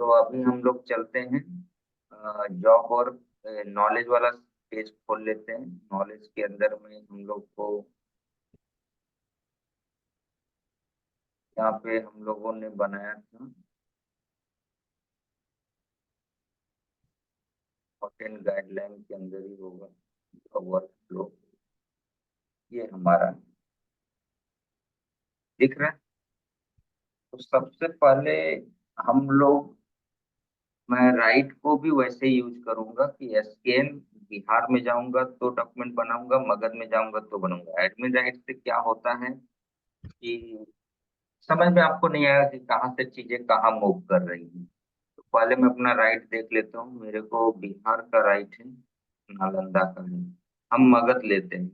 तो अभी हम लोग चलते हैं जॉब और नॉलेज वाला पेज खोल लेते हैं। नॉलेज के अंदर में हम लोग को यहाँ पे हम लोगों ने बनाया था कंटेंट गाइडलाइन के अंदर ही होगा वर्क फ्लो। ये हमारा दिख रहा है। तो सबसे पहले हम लोग, मैं राइट को भी वैसे ही यूज करूंगा कि एसकेएन बिहार में जाऊंगा तो डॉक्यूमेंट बनाऊंगा, मगध में जाऊंगा तो बनाऊंगा। एडमिन राइट से क्या होता है कि समझ में आपको नहीं आएगा कि कहाँ से चीजें कहाँ मूव कर रही हैं। तो पहले मैं अपना राइट देख लेता हूँ। मेरे को बिहार का राइट है, नालंदा का है। हम मगध लेते हैं,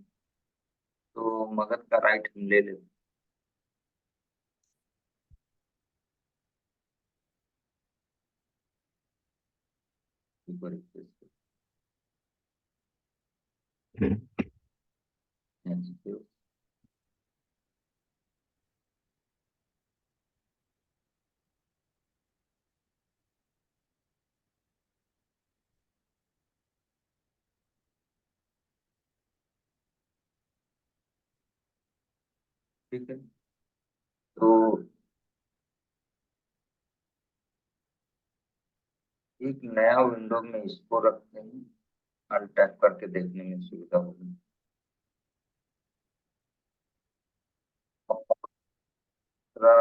तो मगध का राइट हम ले लेते हैं ऊपर से। ठीक है। तो एक नया विंडो में इसको रखते हैं, और टैप करके देखने में सुविधा होगी। दूसरा,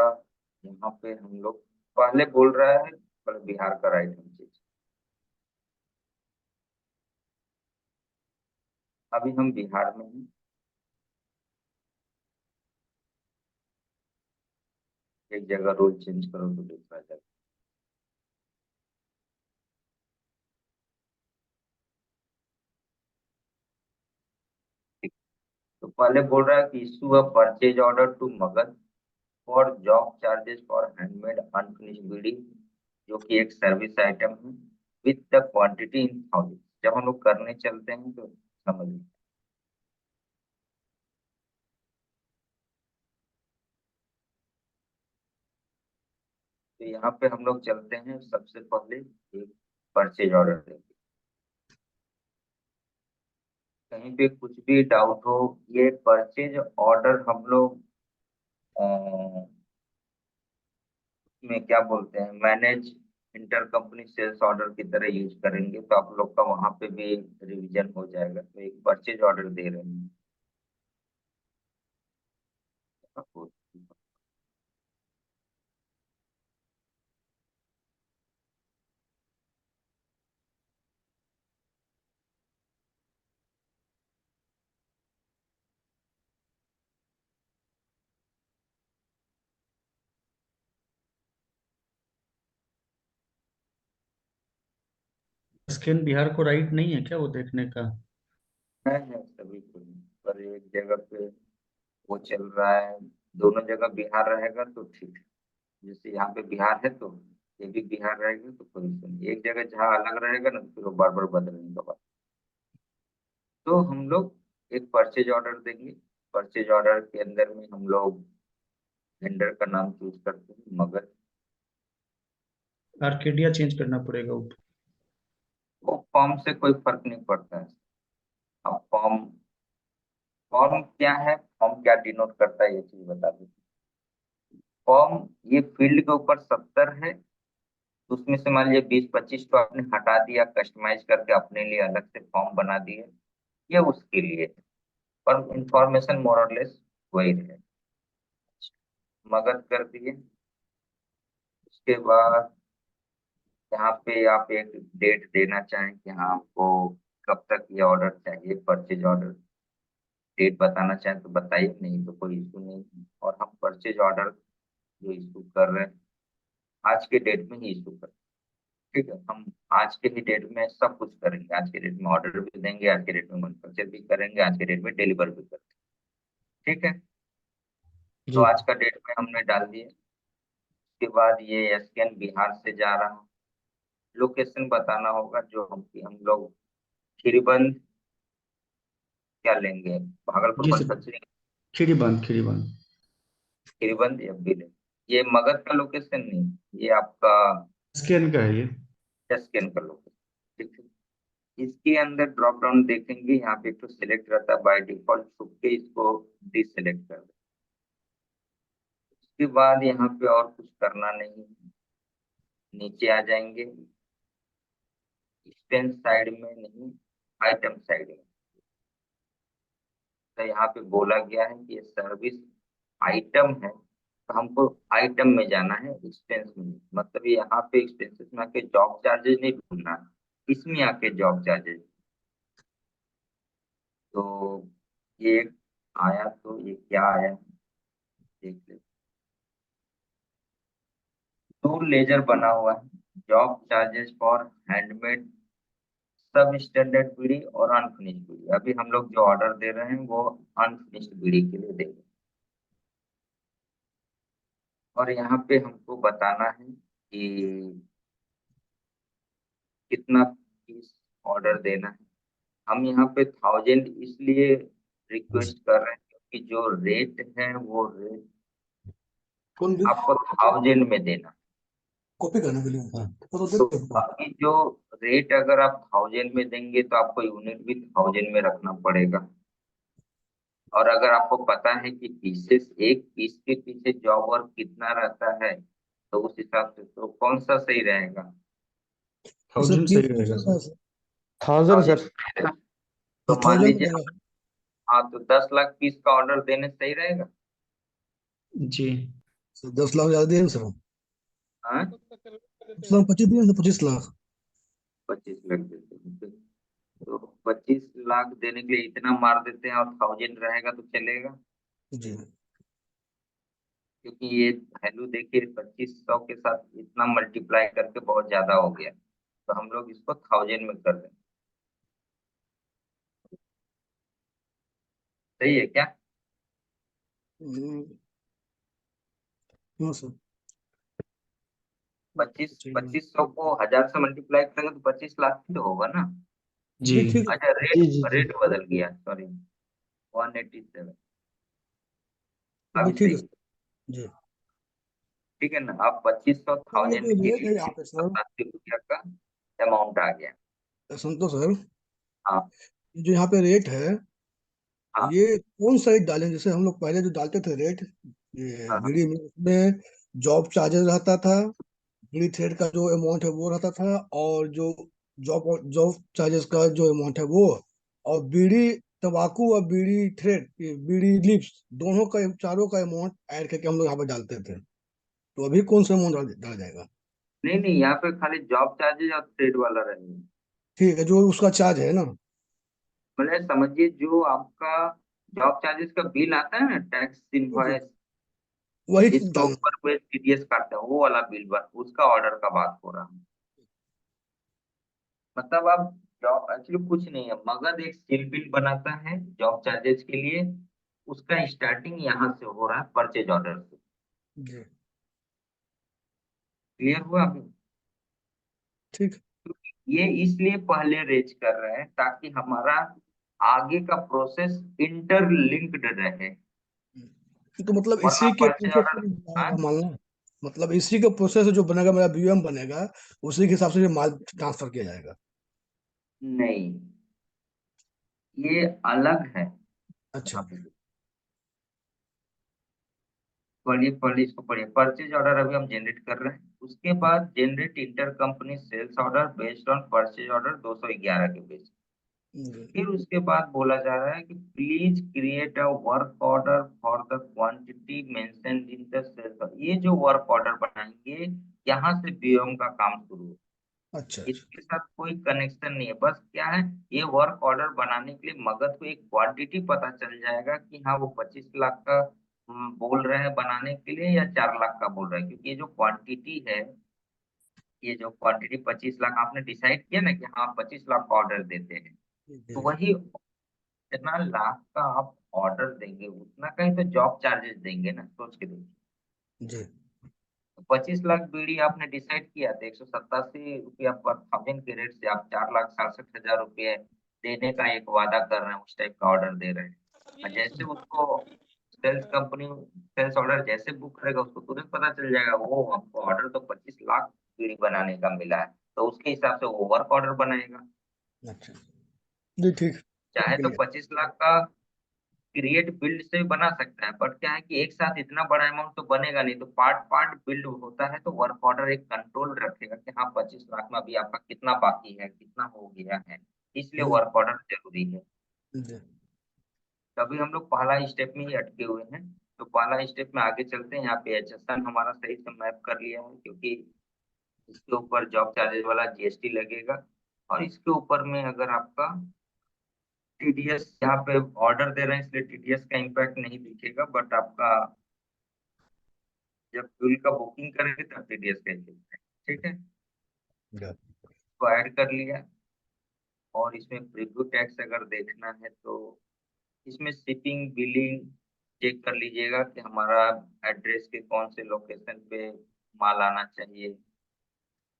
यहाँ पे हम लोग पहले बोल रहा है पर बिहार का राइट हम चीज। अभी हम बिहार में हैं। एक जगह रोल चेंज करो तो दूसरा जगह। तो पहले बोल रहा है कि issue a purchase order to Magadh for job charges for handmade unfinished beading, जो कि एक सर्विस आइटम है, with the quantity in thousand. जब हम लोग करने चलते हैं तो समझ लीजिए। तो यहाँ पे हम लोग चलते हैं, सबसे पहले एक परचेज ऑर्डर देंगे। कहीं पे कुछ भी डाउट हो, ये परचेज ऑर्डर हम लोग में क्या बोलते हैं, manage inter company sales order की तरह यूज करेंगे, तो आप लोग का वहां पे भी रिवीजन हो जाएगा। तो एक परचेज ऑर्डर दे रहे हैं आपको। स्कैन बिहार को राइट नहीं है क्या वो देखने का? है सभी को, पर एक जगह पे वो चल रहा है। दोनों जगह बिहार रहेगा तो ठीक है। जैसे यहाँ पे बिहार है तो ये भी बिहार रहेगा तो कोई इशू नहीं। एक जगह जहाँ अलग रहेगा ना, तो फिर वो बार बार बदलने का बात। तो हम लोग एक परचेज ऑर्डर देंगे। परचेज ऑर्डर के अंदर में हम लोग वेंडर का नाम चूज करते हैं मगध। आर्केडिया चेंज करना पड़ेगा ऊपर। वो फॉर्म से कोई फर्क नहीं पड़ता है। अब फॉर्म, फॉर्म क्या है, फॉर्म क्या डिनोट करता है, ये चीज बता दें। फॉर्म, ये फील्ड के ऊपर 70 है, तो उसमें से मान लीजिए 20-25 तो आपने हटा दिया, कस्टमाइज करके अपने लिए अलग से फॉर्म बना दिए, ये उसके लिए है। पर इंफॉर्मेशन मोर और लेस वही है। मगध कर दिए। उसके बाद यहाँ पे आप एक डेट देना चाहें कि हाँ आपको कब तक ये ऑर्डर चाहिए, परचेज ऑर्डर। डेट बताना चाहें तो बताइए, नहीं तो कोई इशू नहीं है। और हम परचेज ऑर्डर जो इशू कर रहे हैं, आज के डेट में ही इशू कर। ठीक है, हम आज के ही डेट में सब कुछ करेंगे। आज के डेट में ऑर्डर भी देंगे, आज के डेट में मैन्युफैक्चर भी करेंगे, आज के डेट में डिलीवर भी करेंगे। ठीक है। तो जी। आज का डेट में हमने डाल दिया। उसके बाद ये एसकेएन बिहार से जा रहा है। लोकेशन बताना होगा जो हम लोग खीरीबंद क्या लेंगे, भागलपुर जी सर। मैन्युफैक्चरिंग, खीरी बंद, खीरी बंद। खीरीबंद या भी लेंगे। ये मगध का लोकेशन नहीं, ये आपका स्कैन का है ये। स्कैन का लोकेशन। ठीक है, इसके अंदर ड्रॉप डाउन देखेंगे, यहाँ पे तो सिलेक्ट रहता है बाय डिफॉल्ट, छुप के इसको डिसेलेक्ट कर दें। उसके बाद यहाँ पे और कुछ करना नहीं है, नीचे आ जाएंगे, एक्सपेंस साइड में नहीं, आइटम साइड में। तो यहाँ पे बोला गया है कि ये सर्विस आइटम है, तो हमको आइटम में जाना है, एक्सपेंस में नहीं। मतलब यहाँ पे एक्सपेंसेस में आके जॉब चार्जेस नहीं ढूंढना, इसमें आके जॉब चार्जेस। तो ये आया, तो ये क्या आया देख ले। टूल लेजर बना हुआ है, जॉब चार्जेस फॉर हैंडमेड सब स्टैंडर्ड बीड़ी और अनफिनिश्ड बीड़ी। अभी हम लोग जो ऑर्डर दे रहे हैं वो अनफिनिश्ड बीड़ी के लिए देंगे। और यहाँ पे हमको बताना है कि कितना पीस ऑर्डर देना है। हम यहाँ पे 1000 इसलिए रिक्वेस्ट कर रहे हैं क्योंकि जो रेट है वो रेट कौन भी आपको 1000 में देना। कॉपी करने के लिए हाँ तो दे तो दे हमको। बाकी जो रेट अगर आप 1000 में देंगे तो आपको यूनिट भी 1000 में रखना पड़ेगा। और अगर आपको पता है कि पीसेस, एक पीस के पीछे जॉब वर्क कितना रहता है, तो उस हिसाब से तो कौन सा सही रहेगा। सर 1000 सही रहेगा सर। 1000 सर। 1000। तो मान 1000 लीजिए, रहेगा। हाँ, तो 10 लाख पीस का ऑर्डर देने सही रहेगा। जी। सर 10 लाख ज्यादा दिए ना सर। हाँ, 10 लाख 25 दिए ना, 25 लाख। 25 लाख देते हैं तो 25 लाख देने के लिए इतना मार देते हैं, और 1000 रहेगा तो चलेगा। जी क्योंकि ये वैल्यू देखिए 2500 के साथ इतना मल्टीप्लाई करके बहुत ज्यादा हो गया, तो हम लोग इसको 1000 में कर दें। सही है क्या। हम्म, हाँ सर। चाहिए। 2500 को 1000 से मल्टीप्लाई करेंगे तो 25 लाख ही तो होगा ना। जी। जी ठीक है। अच्छा, रेट जी जी जी। रेट बदल गया, सॉरी, 187। अभी अभी ठीक है सही। जी। ठीक है ना, अब 2500 सर ये 1000 जो के रेट है लिए यहाँ पे सर, 187 रुपया का अमाउंट आ गया। सुन तो सर, हाँ जो यहाँ पे रेट है हाँ ये कौन सा रेट डालें? जैसे हम लोग पहले जो डालते थे रेट ये हाँ हाँ। बीडी में, उसमें जॉब चार्जेस रहता था, बीड़ी थ्रेड का जो अमाउंट है वो रहता था, और जो जॉब जॉब चार्जेस का जो अमाउंट है वो, और बीड़ी तंबाकू और बीड़ी थ्रेड, बीड़ी लिप्स, दोनों का, चारों का अमाउंट ऐड करके हम लोग यहाँ पे डालते थे। तो अभी कौन सा अमाउंट डाला जाएगा? नहीं नहीं, यहाँ पे खाली जॉब चार्जेज और ट्रेड वाला रहेगा। ठीक है, जो उसका चार्ज है ना। मतलब समझिए, जो आपका जॉब चार्जेस का बिल आता है ना, टैक्स जी जी, इनवॉइस, वही जिसके डालना। ऊपर में टीडीएस काटते हैं, वो वाला बिल बस, उसका ऑर्डर का बात हो रहा है। मतलब आप जॉब एक्चुअली कुछ नहीं है, मगध एक सील बिल बनाता है जॉब चार्जेस के लिए, उसका स्टार्टिंग यहाँ से हो रहा है परचेज ऑर्डर से। जी क्लियर हुआ अभी। ठीक। ये इसलिए पहले रेज कर रहे हैं ताकि हमारा आगे का प्रोसेस इंटरलिंक्ड रहे। तो मतलब वरना इसी के परचेज प्रोसेस से ऑर्डर, जाएगा माल ना? मतलब इसी का प्रोसेस जो बनेगा, मेरा बीएम बनेगा, उसी के हिसाब से ये माल ट्रांसफर किया जाएगा? नहीं, ये अलग है। अच्छा। यहाँ पे पढ़िए पढ़िए, इसको पढ़िए। परचेज ऑर्डर अभी हम जनरेट कर रहे हैं, उसके बाद generate inter company sales order based on purchase order 211 के बेस। जी फिर उसके बाद बोला जा रहा है कि please create a work order for the quantity mentioned in the sales. ये जो वर्क ऑर्डर बनाएंगे, यहाँ से बीओएम का काम शुरू होगा। अच्छा अच्छा। इसके साथ कोई कनेक्शन नहीं है, बस क्या है, ये वर्क ऑर्डर बनाने के लिए मगध को एक क्वांटिटी पता चल जाएगा कि हाँ वो 25 लाख का बोल रहे हैं बनाने के लिए, या 4 लाख का बोल रहे हैं। क्योंकि ये जो क्वांटिटी है, ये जो क्वांटिटी 25 लाख आपने डिसाइड किया ना कि हाँ 25 लाख का ऑर्डर देते हैं, जी तो जी वही जितना लाख का आप ऑर्डर देंगे उतना का ही तो जॉब चार्जेस देंगे ना, सोच के देखिए। जी। 25 लाख बीड़ी आपने डिसाइड किया था, 187 रुपया पर 1000 के रेट से आप 4,67,000 रुपये देने का एक वादा कर रहे हैं, उस टाइप का ऑर्डर दे रहे हैं। और जैसे उसको सेल्स ऑर्डर जैसे बुक करेगा उसको तुरंत पता चल जाएगा, वो हमको ऑर्डर तो 25 लाख बीड़ी बनाने का मिला है, तो उसके हिसाब से वो वर्क ऑर्डर बनाएगा। अच्छा जी, ठीक। चाहे तो क्लियर। 25 लाख का क्रिएट बिल्ड से भी बना सकता है, बट क्या है कि एक साथ इतना बड़ा अमाउंट तो बनेगा नहीं, तो पार्ट पार्ट बिल्ड होता है, तो वर्क ऑर्डर एक कंट्रोल रखेगा कि हाँ 25 लाख में अभी आपका कितना बाकी है, कितना हो गया है, इसलिए हम्म, वर्क ऑर्डर जरूरी है। जी। तभी हम लोग पहला स्टेप में ही अटके हुए हैं। तो पहला स्टेप में आगे चलते हैं। यहाँ पे एचएसएन हमारा सही से मैप कर लिया है, क्योंकि इसके ऊपर जॉब चार्जेस वाला जीएसटी लगेगा, और इसके ऊपर में अगर आपका टीडीएस, यहाँ पे ऑर्डर दे रहे हैं इसलिए टीडीएस का इम्पैक्ट नहीं दिखेगा, बट आपका जब फ्यूल का बुकिंग करेंगे तब टीडीएस का इफेक्ट है। ठीक है, got तो ऐड कर लिया। और इसमें प्रीव्यू टैक्स अगर देखना है तो इसमें शिपिंग बिलिंग चेक कर लीजिएगा कि हमारा एड्रेस के कौन से लोकेशन पे माल आना चाहिए।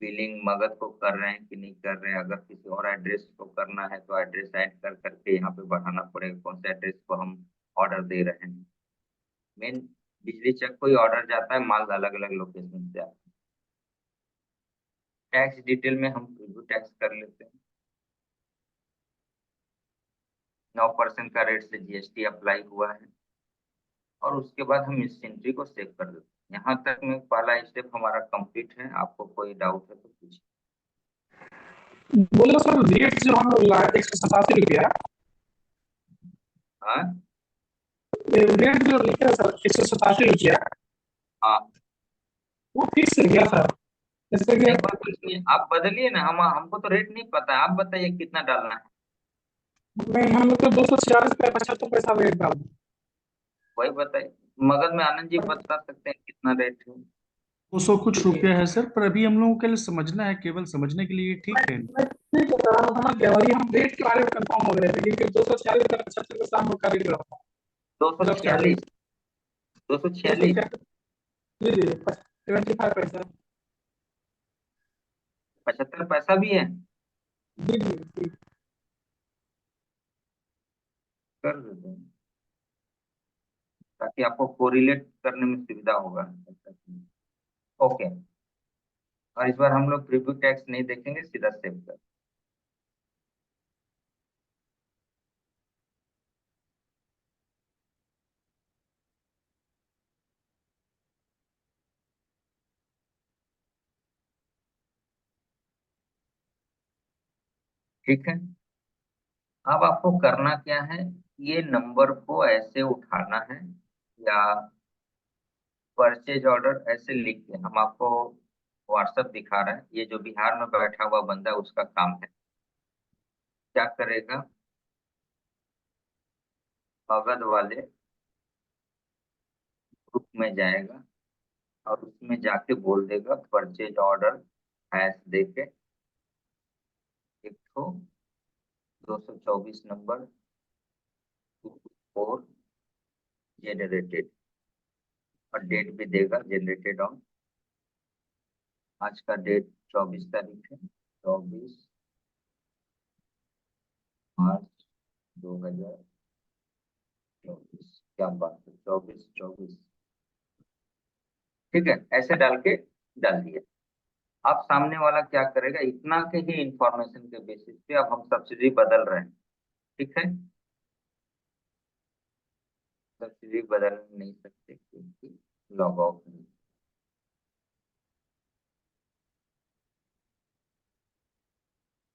बिलिंग मगध को कर रहे हैं कि नहीं कर रहे हैं, अगर किसी और एड्रेस को करना है तो एड्रेस ऐड कर करके यहाँ पे बढ़ाना पड़ेगा कौन से एड्रेस को हम ऑर्डर दे रहे हैं। मेन बिजली चेक कोई ऑर्डर जाता है, माल अलग अलग लोकेशन से आता है। टैक्स डिटेल में हम प्रीव्यू टैक्स कर लेते हैं। 9% का रेट से जीएसटी अप्लाई हुआ है, और उसके बाद हम इस एंट्री को सेव कर देते हैं। यहाँ तक में पहला स्टेप हमारा कंप्लीट है। आपको कोई डाउट है तो पूछिए। बोले सर, रेट जो हम लोग लाए 187 रुपया, हाँ रेट जो लिखा है सर 187 रुपया, हाँ, वो फिक्स है क्या सर? जैसे कि नहीं कोई कुछ नहीं, आप बदलिए ना। हमको तो रेट नहीं पता है, आप बताइए कितना डालना है। नहीं, हम लोग तो 246 रुपया 75 पैसा रेट डाल दें। वही बताइए। मगध में आनंद जी बता सकते हैं कितना रेट है। 200 कुछ रुपया है सर, पर अभी हम लोगों के लिए समझना है, केवल समझने के लिए ठीक है। ठीक है सर, हम समझ गए, और ये हम रेट के बारे में कंफर्म हो रहे थे क्योंकि 246 रुपया 75 पैसा हम लोग का रेट रहता दो है सौ जब चार्जेस। छियालीस दो सौ दो सौ छियालीस जी जी 75 पैसा। 75 पैसा भी है। जी जी जी। कर देते हैं ताकि आपको कोरिलेट करने में सुविधा होगा। ओके, और इस बार हम लोग प्रीव्यू टैक्स नहीं देखेंगे, सीधा सेव कर। ठीक है, अब आपको करना क्या है, ये नंबर को ऐसे उठाना है, या परचेज ऑर्डर ऐसे लिख के हम आपको व्हाट्सएप दिखा रहे हैं। ये जो बिहार में बैठा हुआ बंदा है उसका काम है। क्या करेगा, मगध वाले ग्रुप में जाएगा और उसमें जाके बोल देगा परचेज ऑर्डर हैश देके एक तो 224 नंबर 24 जनरेटेड, और डेट भी देगा जनरेटेड ऑन, आज का डेट 24 तारीख है, 24 मार्च 2024। क्या बात है, 24 24। ठीक है, ऐसे डाल के डाल दिया। अब सामने वाला क्या करेगा, इतना के ही इंफॉर्मेशन के बेसिस पे अब हम सब्सिडी बदल रहे हैं। ठीक है, सब्सिडी बदल नहीं सकते क्योंकि लॉग आउट नहीं।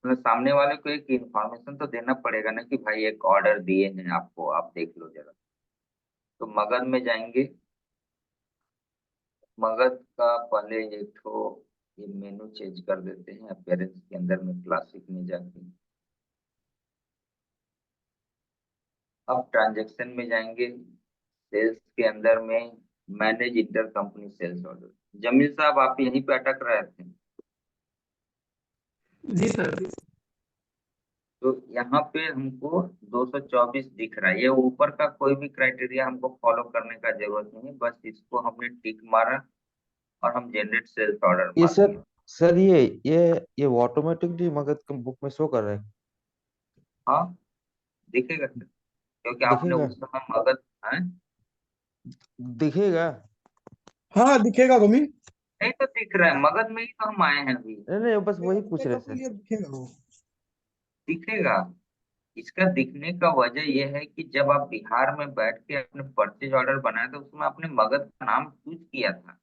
मतलब सामने वाले को एक इंफॉर्मेशन तो देना पड़ेगा ना कि भाई एक ऑर्डर दिए हैं आपको, आप देख लो जरा। तो मगध में जाएंगे। मगध का पहले एक तो ये मेनू चेंज कर देते हैं, अपीयरेंस के अंदर में क्लासिक में जाके अब ट्रांजैक्शन में जाएंगे। सेल्स के अंदर में manage inter company sales order. Jamil साहब आप यहीं पे अटक रहे थे। जी सर जी। तो यहाँ पे हमको 224 दिख रहा है, ये ऊपर का कोई भी क्राइटेरिया हमको फॉलो करने का जरूरत नहीं है, बस इसको हमने टिक मारा और हम जनरेट सेल्स ऑर्डर ये मार सर दिया। सर ये ऑटोमेटिकली मगध के बुक में शो कर रहा है। हाँ, दिखेगा सर, क्योंकि आपने दिखेगा। उस समय मगध है। दिखेगा? हाँ दिखेगा रोमी। नहीं तो दिख रहा है, मगध में ही तो हम आए हैं अभी। नहीं नहीं, बस वही पूछ अपने रहे को सर। क्लियर दिखेगा वो। दिखेगा। इसका दिखने का वजह यह है कि जब आप बिहार में बैठ के अपने परचेज ऑर्डर बनाए तो उसमें आपने मगध का नाम चूज किया था,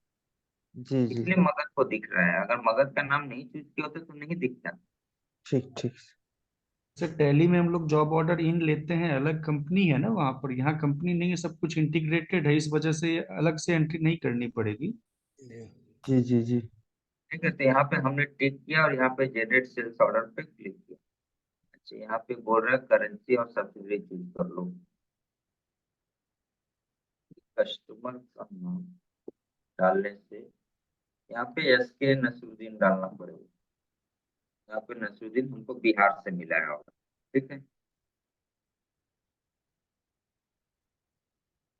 जी जी। इसलिए मगध को दिख रहा है। अगर मगध का नाम नहीं चूज किया होता तो नहीं दिखता। ठीक ठीक। सर टैली में हम लोग जॉब ऑर्डर इन लेते हैं, अलग कंपनी है ना वहाँ पर, यहाँ कंपनी नहीं है, सब कुछ इंटीग्रेटेड है, इस वजह से अलग से एंट्री नहीं करनी पड़ेगी। जी जी जी। ठीक है, तो यहाँ पे हमने टिक किया और यहाँ पे जनरेट सेल्स ऑर्डर पे क्लिक किया। अच्छा, यहाँ पे बोल रहा है करेंसी और सब्सिडी चूज कर लो। कस्टमर का नाम डालने से यहाँ पे एस के नसरुद्दीन डालना पड़ेगा। यहाँ पे नसरुद्दीन हमको बिहार से मिला है ऑर्डर। ठीक है,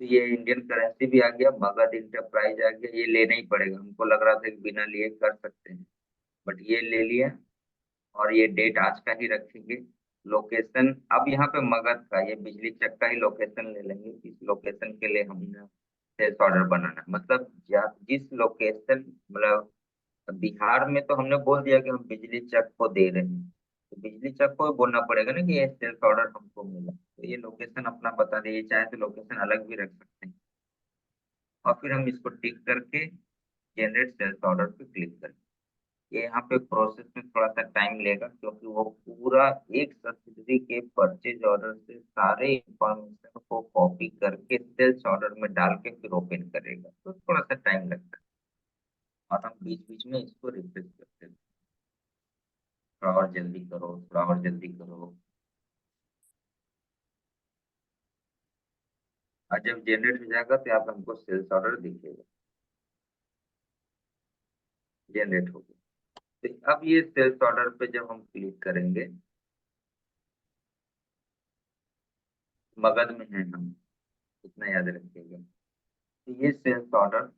तो ये इंडियन करेंसी भी आ गया, मगध इंटरप्राइज आ गया। ये लेना ही पड़ेगा, हमको लग रहा था कि बिना लिए कर सकते हैं, बट ये ले लिया। और ये डेट आज का ही रखेंगे। लोकेशन अब यहाँ पे मगध का, ये बिजली चक का ही लोकेशन ले लेंगे। इस लोकेशन के लिए हमने सेल्स ऑर्डर बनाना है। मतलब जिस लोकेशन, मतलब बिहार में तो हमने बोल दिया कि हम बिजली चक को दे रहे हैं, तो बिजली चक को भी बोलना पड़ेगा ना कि ये सेल्स ऑर्डर हमको मिला। तो ये लोकेशन अपना बता दिए, चाहे तो लोकेशन अलग भी रख सकते हैं। और फिर हम इसको टिक करके जनरेट सेल्स ऑर्डर पे क्लिक करें। ये यहाँ पे प्रोसेस में थोड़ा सा टाइम लेगा, क्योंकि वो पूरा एक सब्सिडरी के परचेज ऑर्डर से सारे इंफॉर्मेशन को कॉपी करके सेल्स ऑर्डर में डाल के फिर ओपन करेगा, तो थोड़ा सा टाइम लगता है। और हम बीच बीच में इसको रिफ्रेश करते हैं, थोड़ा और जल्दी करो, थोड़ा और जल्दी करो। और जब जनरेट हो जाएगा तो यहाँ पे हमको सेल्स ऑर्डर दिखेगा, जनरेट हो गया। तो अब ये सेल्स ऑर्डर पे जब हम क्लिक करेंगे, मगध में है हम, इतना याद रखिएगा। तो ये सेल्स ऑर्डर,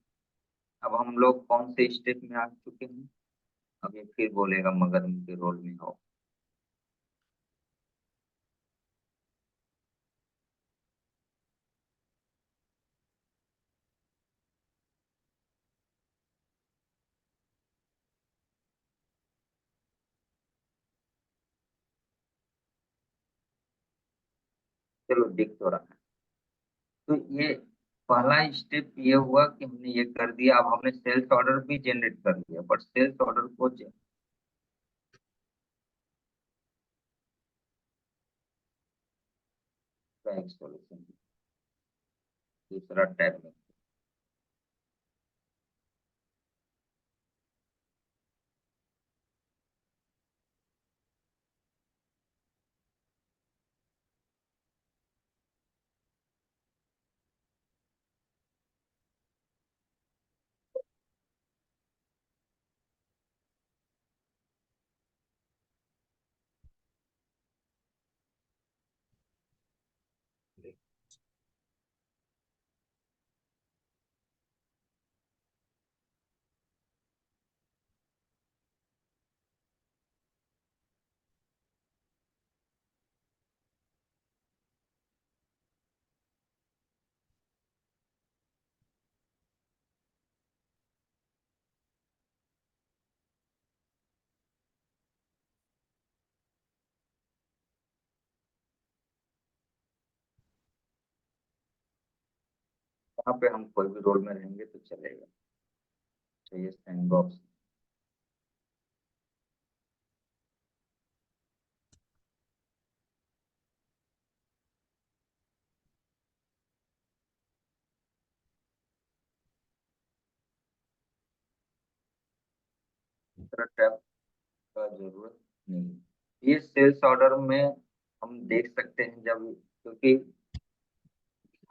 अब हम लोग कौन से स्टेप में आ चुके हैं। अब ये फिर बोलेगा मगध में के रोल में हो। चलो दिख तो रहा है। तो ये पहला स्टेप ये हुआ कि हमने ये कर दिया। अब हमने सेल्स ऑर्डर भी जनरेट कर लिया, बट सेल्स ऑर्डर को एक सॉल्यूशन दूसरा टैब में। वहाँ पे हम कोई भी रोल में रहेंगे तो चलेगा। तो ये सैंडबॉक्स दूसरा टैब का जरूरत नहीं है। ये सेल्स ऑर्डर में हम देख सकते हैं, जब क्योंकि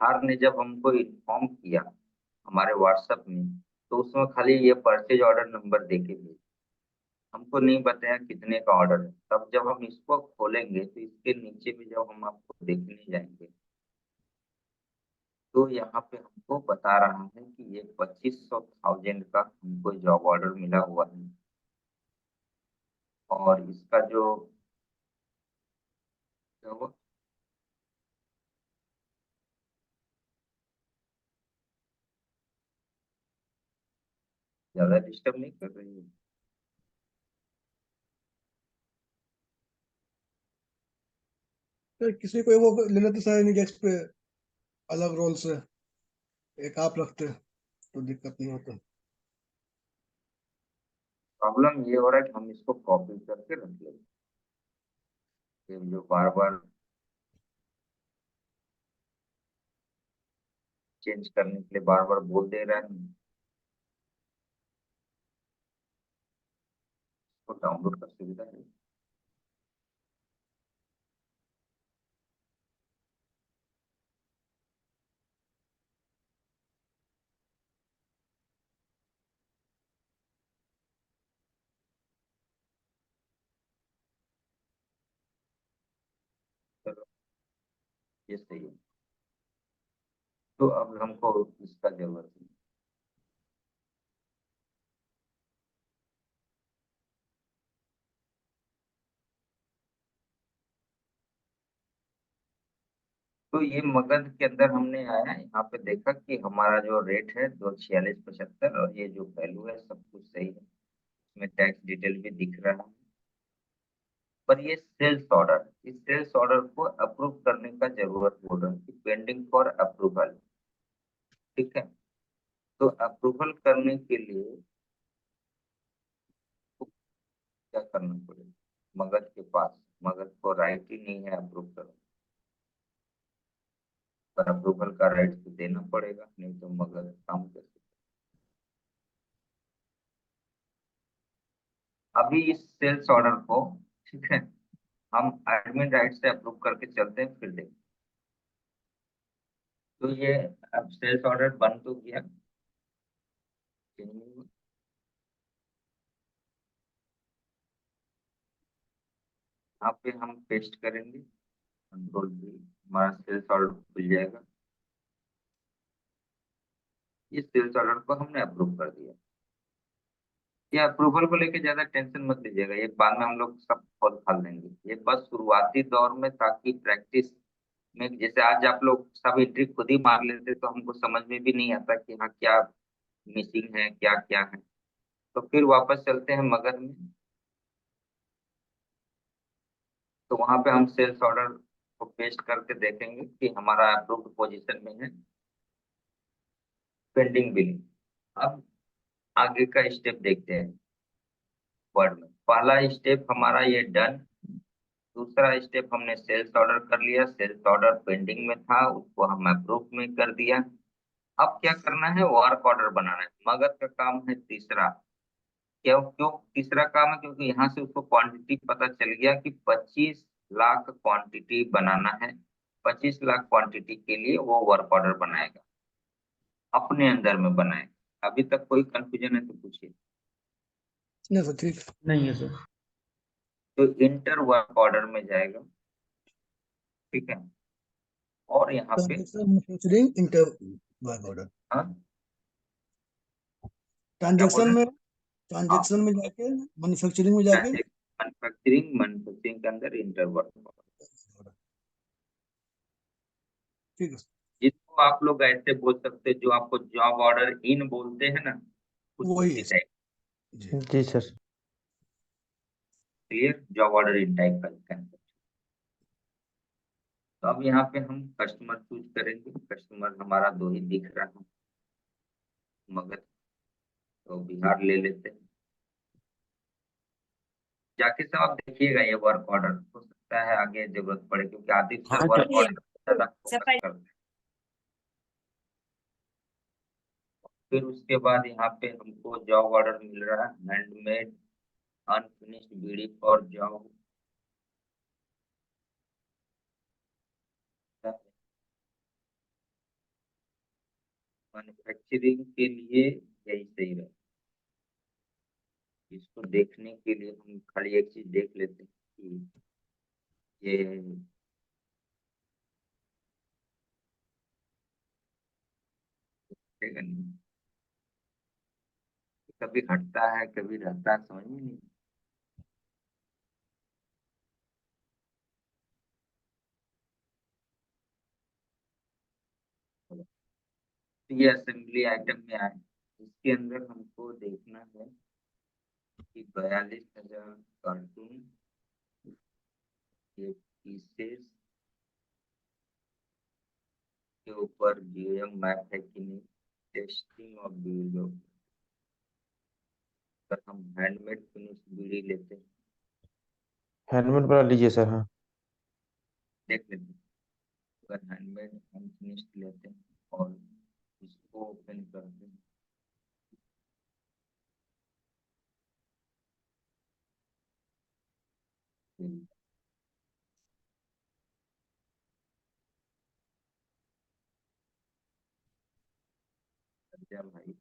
बिहार ने जब हमको इन्फॉर्म किया हमारे व्हाट्सएप में, तो उसमें खाली ये परचेज ऑर्डर नंबर देके भेजे, हमको नहीं बताया कितने का ऑर्डर है। तब जब हम इसको खोलेंगे तो इसके नीचे में जब हम आपको देखने जाएंगे, तो यहाँ पे हमको बता रहा है कि ये 2500 का हमको जॉब ऑर्डर मिला हुआ है। और इसका जो क्या हुआ, ज्यादा डिस्टर्ब नहीं कर रही है? फिर किसी को वो ले लेते सर एक्स पे अलग रोल से, एक आप रखते तो दिक्कत नहीं होता। प्रॉब्लम ये हो रहा है कि हम इसको कॉपी करके रख लेंगे, ये जो बार बार चेंज करने के लिए बार बार बोल दे रहा है, तो डाउनलोड का सुविधा है। चलो ये सही है। तो अब हमको इसका जरूरत है। तो ये मगध के अंदर हमने आया, यहाँ पे देखा कि हमारा जो रेट है 246.75, और ये जो वैल्यू है सब कुछ सही है, इसमें टैक्स डिटेल भी दिख रहा है। पर ये सेल्स ऑर्डर, इस सेल्स ऑर्डर को अप्रूव करने का जरूरत बोल रहा है कि पेंडिंग फॉर अप्रूवल। ठीक है, तो अप्रूवल करने के लिए तो क्या करना पड़ेगा? मगध के पास, मगध को राइट ही नहीं है अप्रूव करो, पर अप्रूवल का राइट तो देना पड़ेगा, नहीं तो मगध काम कैसे? अभी इस सेल्स ऑर्डर को, ठीक है, हम एडमिन राइट से अप्रूव करके चलते हैं, फिर देखते। तो ये अब सेल्स ऑर्डर बन तो गया, यहाँ पे हम पेस्ट करेंगे, कंट्रोल भी, हमारा सेल्स ऑर्डर खुल जाएगा। इस सेल्स ऑर्डर को हमने अप्रूव कर दिया। ये अप्रूवल को लेके ज्यादा टेंशन मत लीजिएगा, ये बाद में हम लोग सब खोल खाल देंगे, ये बस शुरुआती दौर में, ताकि प्रैक्टिस में, जैसे आज आप लोग सब एंट्री खुद ही मार लेते तो हमको समझ में भी नहीं आता कि हाँ क्या मिसिंग है, क्या क्या है। तो फिर वापस चलते हैं मगध में, तो वहां पे हम सेल्स ऑर्डर को पेस्ट करके देखेंगे कि हमारा अप्रूव्ड पोजीशन में है, पेंडिंग बिलिंग। अब आगे का स्टेप देखते हैं। वर्ड में पहला स्टेप हमारा ये डन, दूसरा स्टेप हमने सेल्स ऑर्डर कर लिया, सेल्स ऑर्डर पेंडिंग में था, उसको हम अप्रूव में कर दिया। अब क्या करना है? वर्क ऑर्डर बनाना है। मगध का काम है तीसरा। क्यों क्यों तीसरा काम है? क्योंकि यहाँ से उसको क्वांटिटी पता चल गया कि 25 लाख क्वांटिटी बनाना है। 25 लाख क्वांटिटी के लिए वो वर्क ऑर्डर बनाएगा, अपने अंदर में बनाएगा। अभी तक कोई कंफ्यूजन है तो पूछिए। नहीं सर ठीक। नहीं है सर। तो इंटर वर्क ऑर्डर में जाएगा, ठीक है, और यहाँ पे transaction manufacturing inter work order, हाँ क्या बोल ट्रांजेक्शन रहे में, हैं? हाँ, ट्रांजेक्शन में जाके मैन्युफैक्चरिंग में जाके मैन्युफैक्चरिंग के अंदर इंटर वर्क ऑर्डर, ठीक है। जिसको आप लोग ऐसे बोल सकते हैं, जो आपको जॉब ऑर्डर इन बोलते हैं ना, कुछ वही उसी है टाइप। जी। जी sir. Clear, job order in type का concept। तो अब यहाँ पे हम कस्टमर चूज करेंगे। कस्टमर हमारा दो ही दिख रहा है, मगध, तो बिहार ले लेते हैं। जाके सब आप देखिएगा, ये वर्क ऑर्डर हो सकता है आगे जरूरत पड़े, क्योंकि आदित्य सर हाँ वर्क सर। ऑर्डर ज्यादा फोकस करते हैं। फिर उसके बाद यहाँ पे हमको जॉब ऑर्डर मिल रहा है, handmade unfinished bidi for job. Manufacturing के लिए यही सही रहे। इसको देखने के लिए हम खाली एक चीज देख लेते हैं कि ये ठीक है नहीं, कभी हटता है कभी रहता है, समझ में नहीं। तो ये असेंबली आइटम में आए, इसके अंदर हमको देखना है कि 42,000 कार्टून के पीसेस के ऊपर बीओएम मैप है कि नहीं। Testing of BOM. अगर हम हैंडमेड फिनिश बीड़ी लेते हैं, हैंडमेड वाला लीजिए सर। हाँ, देख लेते हैं। अगर हैंडमेड अनफिनिश्ड लेते हैं और इसको ओपन करते हैं, फिर भाई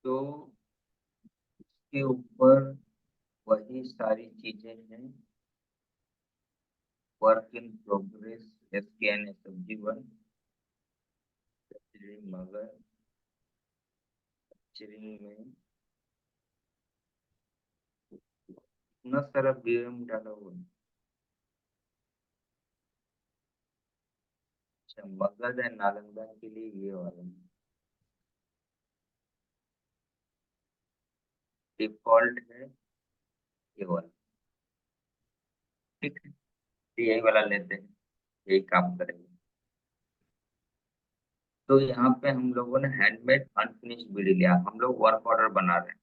तो इसके ऊपर वही सारी चीजें हैं। वर्क इन प्रोग्रेस, SKN सब्जी वन, मगर चिरिंग में इतना सारा बीएम डाला हुआ है। अच्छा, मगध है नालंदा के लिए ये वाला डिफॉल्ट है, ये वाला। ठीक है, तो यही वाला लेते हैं, यही काम करेंगे। तो यहाँ पे हम लोगों ने हैंडमेड अनफिनिश्ड बीड़ी लिया, हम लोग वर्क ऑर्डर बना रहे हैं।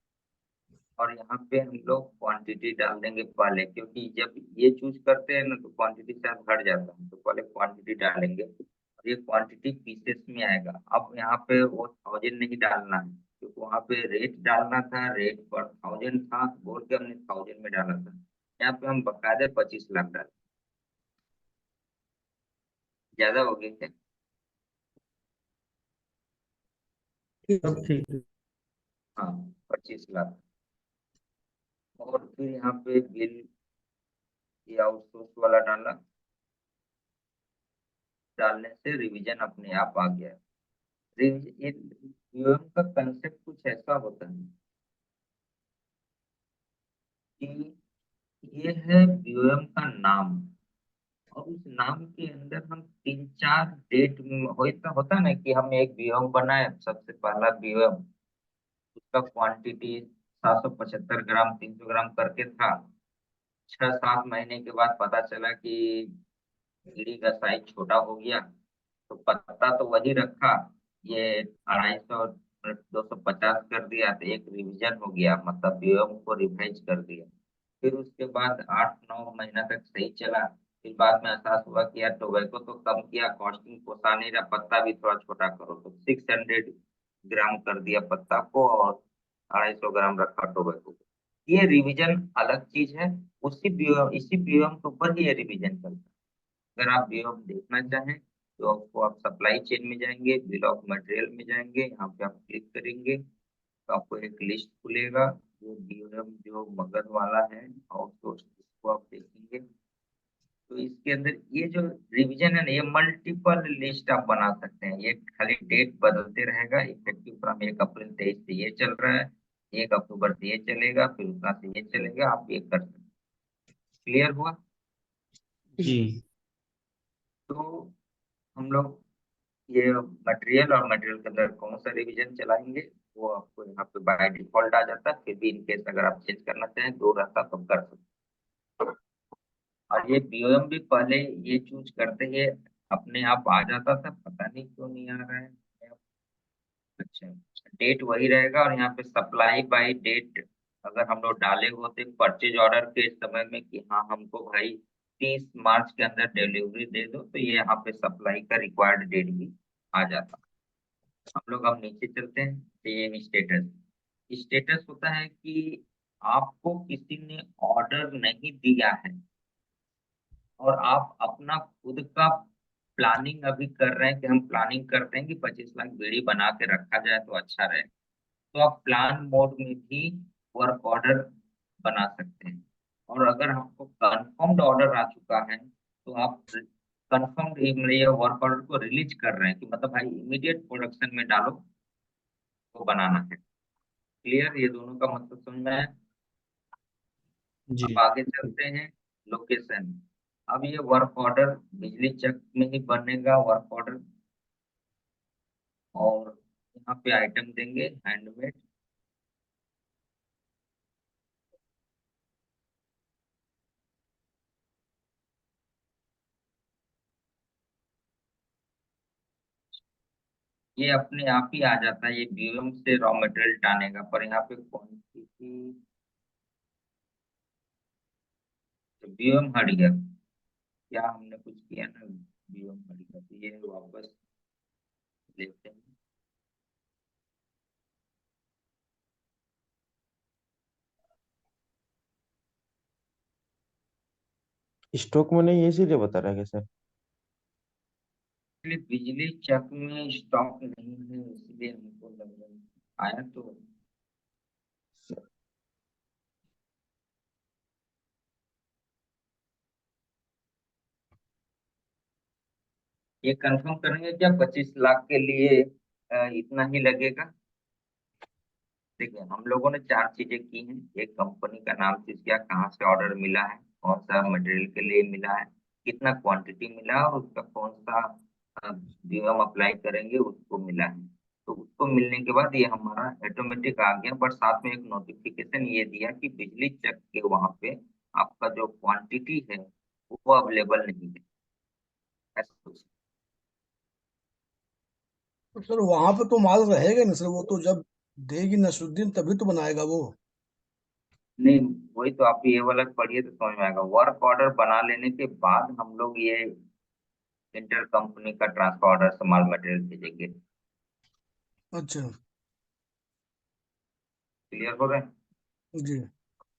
और यहाँ पे हम लोग क्वांटिटी डाल देंगे पहले, क्योंकि जब ये चूज करते हैं ना तो क्वांटिटी शायद घट जाता है, तो पहले क्वांटिटी डालेंगे और ये क्वांटिटी पीसेस में आएगा। अब यहाँ पे वो 1000 नहीं डालना है, क्योंकि वहाँ पे रेट डालना था, रेट पर 1000 था बोल के हमने 1000 में डाला था। यहाँ पे हम बकायदे 25 लाख डाले। ज्यादा हो गया क्या? ठीक सब है। ठीक है। हाँ, 25 लाख। और फिर यहाँ पे बिल ये आउटसोर्स वाला डाला, डालने से रिवीजन अपने आप आ गया। ये यूएम का कंसेप्ट कुछ ऐसा होता है कि ये है बीओएम का नाम, और उस नाम के अंदर हम 3-4 डेट होता होता ना कि हम एक बीओएम बनाए, सबसे पहला बीओएम उसका क्वांटिटी 775 ग्राम 300 ग्राम करके था। 6-7 महीने के बाद पता चला कि बीड़ी का साइज छोटा हो गया, तो पत्ता तो वही रखा, ये 250 250 कर दिया, तो एक रिवीजन हो गया, मतलब बीओएम को रिवाइज कर दिया। फिर उसके बाद 8-9 महीना तक सही चला। फिर बाद में एहसास हुआ कि यार टोबैको तो कम किया, कॉस्टिंग पोसा नहीं रहा, पत्ता भी थोड़ा छोटा करो, तो 600 ग्राम कर दिया पत्ता को और 250 ग्राम रखा टोबैको को। ये रिवीजन अलग चीज है। इसी बीओएम के ऊपर ही ये रिवीजन चलता है। अगर आप व्यू ऑफ देखना चाहें तो आपको आप सप्लाई चेन में जाएंगे, बिल ऑफ मटेरियल में जाएंगे, यहाँ पे आप क्लिक करेंगे तो आपको एक लिस्ट खुलेगा, जो डीओएम जो मगध वाला है आउटसोर्स, इसको आप देखेंगे। तो इसके अंदर ये जो रिवीजन है ना, ये मल्टीपल लिस्ट आप बना सकते हैं। ये खाली डेट बदलते रहेगा, इफेक्टिव फ्रॉम 1 अप्रैल 23 से ये चल रहा है, 1 अक्टूबर से ये चलेगा, फिर उतना से ये चलेगा, आप ये कर सकते हैं। क्लियर हुआ? जी। तो हम लोग ये मटेरियल और मटेरियल के अंदर कौन सा रिवीजन चलाएंगे वो आपको यहाँ पे बाय डिफॉल्ट आ जाता है। फिर भी इनकेस अगर आप चेंज करना चाहें, दो रहता तो कर सकते हैं। और ये बीओएम भी पहले ये चूज करते ही अपने आप आ जाता था, पता नहीं क्यों नहीं आ रहा है। अच्छा, डेट वही रहेगा और यहाँ पे सप्लाई बाय डेट अगर हम लोग डाले होते परचेज ऑर्डर के समय में कि हाँ हमको भाई 30 मार्च के अंदर डिलीवरी दे दो, तो ये यहाँ पे सप्लाई का रिक्वायर्ड डेट भी आ जाता। हम लोग अब नीचे चलते हैं, तो ये स्टेटस। स्टेटस होता है कि आपको किसी ने ऑर्डर नहीं दिया है और आप अपना खुद का प्लानिंग अभी कर रहे हैं, कि हम प्लानिंग करते हैं कि 25 लाख बीड़ी बना के रखा जाए तो अच्छा रहे, तो आप प्लान मोड में भी वर्क ऑर्डर बना सकते हैं। और अगर हमको कंफर्म्ड ऑर्डर आ चुका है तो आप कंफर्म्ड ये वर्क ऑर्डर को रिलीज कर रहे हैं, कि मतलब भाई इमीडिएट प्रोडक्शन में डालो तो बनाना है। क्लियर? ये दोनों का मतलब समझ में आया? अब जी। आगे चलते हैं लोकेशन। अब ये वर्क ऑर्डर बिजली चक में ही बनेगा वर्क ऑर्डर, और यहाँ पे आइटम देंगे हैंडमेड। ये अपने आप ही आ जाता है, ये बीओएम से रॉ मटेरियल टानेगा, पर यहाँ पे क्वांटिटी बीओएम हट गया। क्या हमने कुछ किया ना, बीओएम हट गया, तो ये वापस लेते हैं। स्टॉक में नहीं है इसीलिए बता रहा है क्या सर? इसलिए बिजली चक में स्टॉक नहीं है, इसलिए हमको लग रहा है आया तो। ये कंफर्म करेंगे क्या 25 लाख के लिए इतना ही लगेगा? देखिए हम लोगों ने 4 चीजें की हैं। एक, कंपनी का नाम चूज किया, कहाँ से ऑर्डर मिला है, कौन सा मटेरियल के लिए मिला है, कितना क्वांटिटी मिला है, और उसका कौन सा बीमा हम अप्लाई करेंगे उसको मिला है। तो उसको मिलने के बाद ये हमारा ऑटोमेटिक आ गया, बट साथ में एक नोटिफिकेशन ये दिया कि बिजली चक के वहां पे आपका जो क्वांटिटी है वो अवेलेबल नहीं है, ऐसा कुछ। तो सर वहां पे तो माल रहेगा ना सर, वो तो जब देगी नसरुद्दीन तभी तो बनाएगा वो। नहीं, वही तो, आप ये वाला पढ़िए तो समझ में आएगा। वर्क ऑर्डर बना लेने के बाद हम लोग ये इंटर कंपनी का ट्रांसफर ऑर्डर से माल मटेरियल भेजेंगे। अच्छा। क्लियर हो रहे हैं? जी।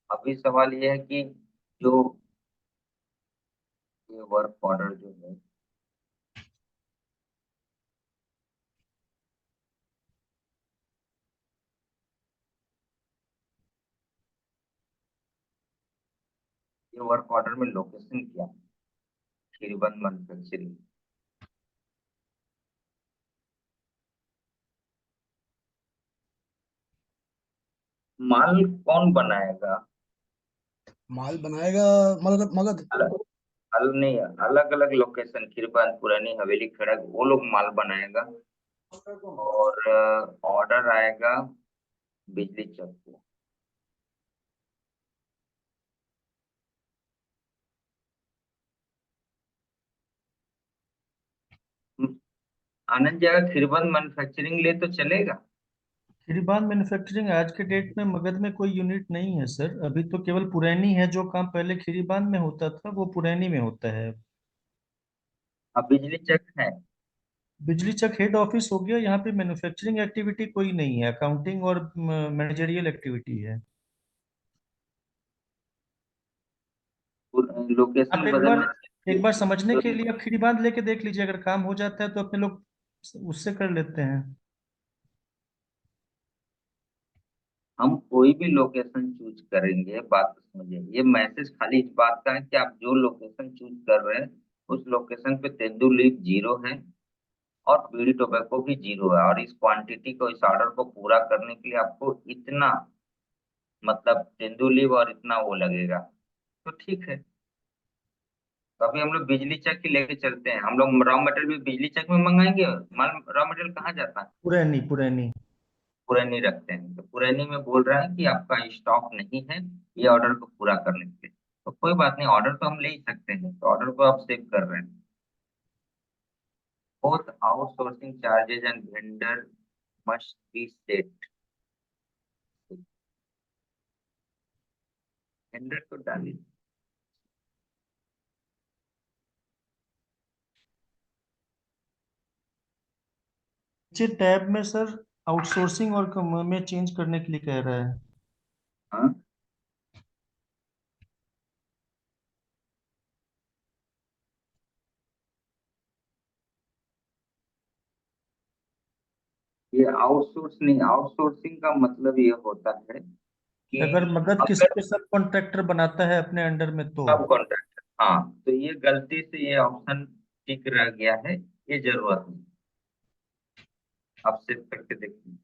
अभी सवाल ये है कि जो ये वर्क ऑर्डर जो है, ये वर्क ऑर्डर में लोकेशन क्या है? खीरबंद मैन्युफैक्चरिंग। माल कौन बनाएगा? माल बनाएगा मगध मगध। अलग अलग नहीं, अलग अलग लोकेशन, खीरबंद, पुरानी हवेली, खड़ग, वो लोग माल बनाएगा, और ऑर्डर आएगा बिजली चक को। आनंद जी, अगर खीरबंद मैन्युफैक्चरिंग ले तो चलेगा? खीरीबांध मैन्युफैक्चरिंग आज के डेट में मगध में कोई यूनिट नहीं है सर, अभी तो केवल पुरैनी है। जो काम पहले खीरीबांध में होता था वो पुरैनी में होता है। अब बिजली चक है। बिजली चक हेड ऑफिस हो गया, यहाँ पे मैन्युफैक्चरिंग एक्टिविटी कोई नहीं है, अकाउंटिंग और मैनेजरियल एक्टिविटी है। लोकेशन आप बदलने एक बार समझने से के लिए आप खीरीबांध लेके देख लीजिए, अगर काम हो जाता है तो अपने लोग उससे कर लेते हैं। हम कोई भी लोकेशन चूज करेंगे, बात तो समझिए, ये मैसेज खाली इस बात का है कि आप जो लोकेशन चूज कर रहे हैं उस लोकेशन पे तेंदू लीव जीरो है, और बीड़ी टोबैको भी जीरो है, और इस क्वांटिटी को, इस ऑर्डर को पूरा करने के लिए आपको इतना, मतलब तेंदू लीव और इतना वो लगेगा, तो ठीक है। तो अभी हम लोग बिजली चक ही लेके चलते हैं, हम लोग रॉ मटेरियल भी बिजली चक में मंगाएंगे। माल रॉ मटेरियल कहाँ जाता है? पुरैनी पुरैनी। पुरैनी रखते हैं, तो पुरैनी में बोल रहा है कि आपका स्टॉक नहीं है ये ऑर्डर को पूरा करने के लिए। तो कोई बात नहीं, ऑर्डर तो हम ले ही सकते हैं, तो ऑर्डर को आप सेव कर रहे हैं। Both outsourcing charges and vendor must be set. Vendor को डालिए। नीचे टैब में सर आउटसोर्सिंग और में चेंज करने के लिए कह रहा है। हाँ, ये आउटसोर्स नहीं, आउटसोर्सिंग का मतलब ये होता है अगर कि मगध किसी अगर को सब कॉन्ट्रैक्टर बनाता है अपने अंडर में तो। सब कॉन्ट्रैक्टर, हाँ, तो ये गलती से ये ऑप्शन टिक रह गया है, ये जरूरत नहीं। आप सेव करके देखिए।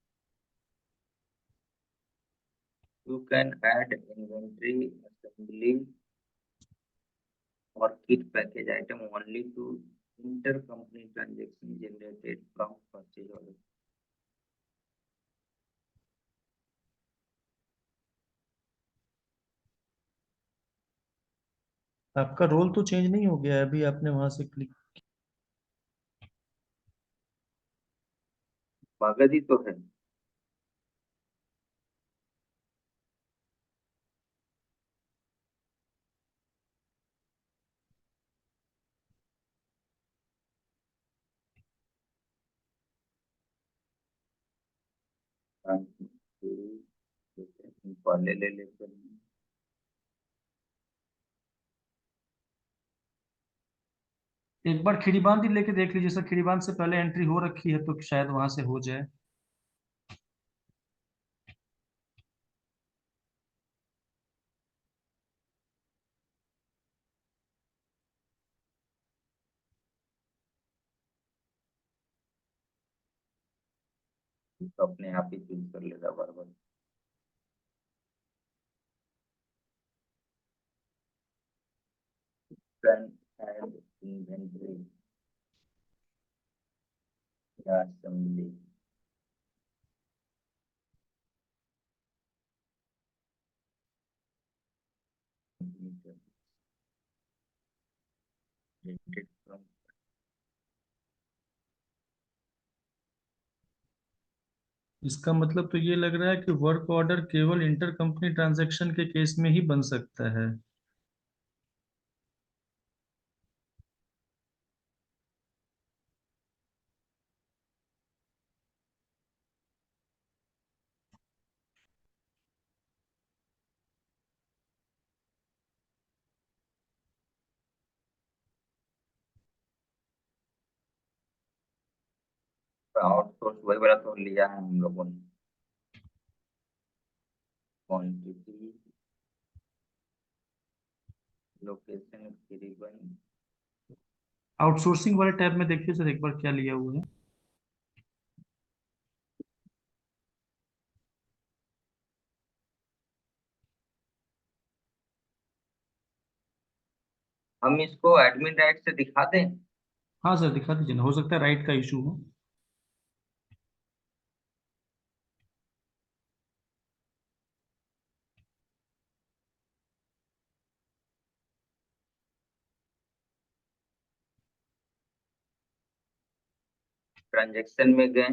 You can add inventory assembly और kit package item only to inter company transaction generated from purchase order. आपका रोल तो चेंज नहीं हो गया है, अभी आपने वहां से क्लिक। मगध ही तो है। पहले ले लेते हैं। एक बार खिड़ीबांध ही लेके देख लीजिए सर, खिड़ीबांध से पहले एंट्री हो रखी है तो शायद वहां से हो जाए। तो अपने आप ही चूज कर लेगा बराबर। फ्रंट एंड इन्वेंटरी या असेंबली। इसका मतलब तो ये लग रहा है कि वर्क ऑर्डर केवल इंटर कंपनी ट्रांजैक्शन के केस में ही बन सकता है। आउटसोर्स वही वाला तो लिया है हम लोगों ने। क्वांटिटी, लोकेशन, करीबन। आउटसोर्सिंग वाले टैब में देखिए सर एक बार क्या लिया हुआ है। हम इसको एडमिन राइट से दिखा दें। हाँ सर दिखा दीजिए ना, हो सकता है राइट का इशू हो। ट्रांजेक्शन में गए।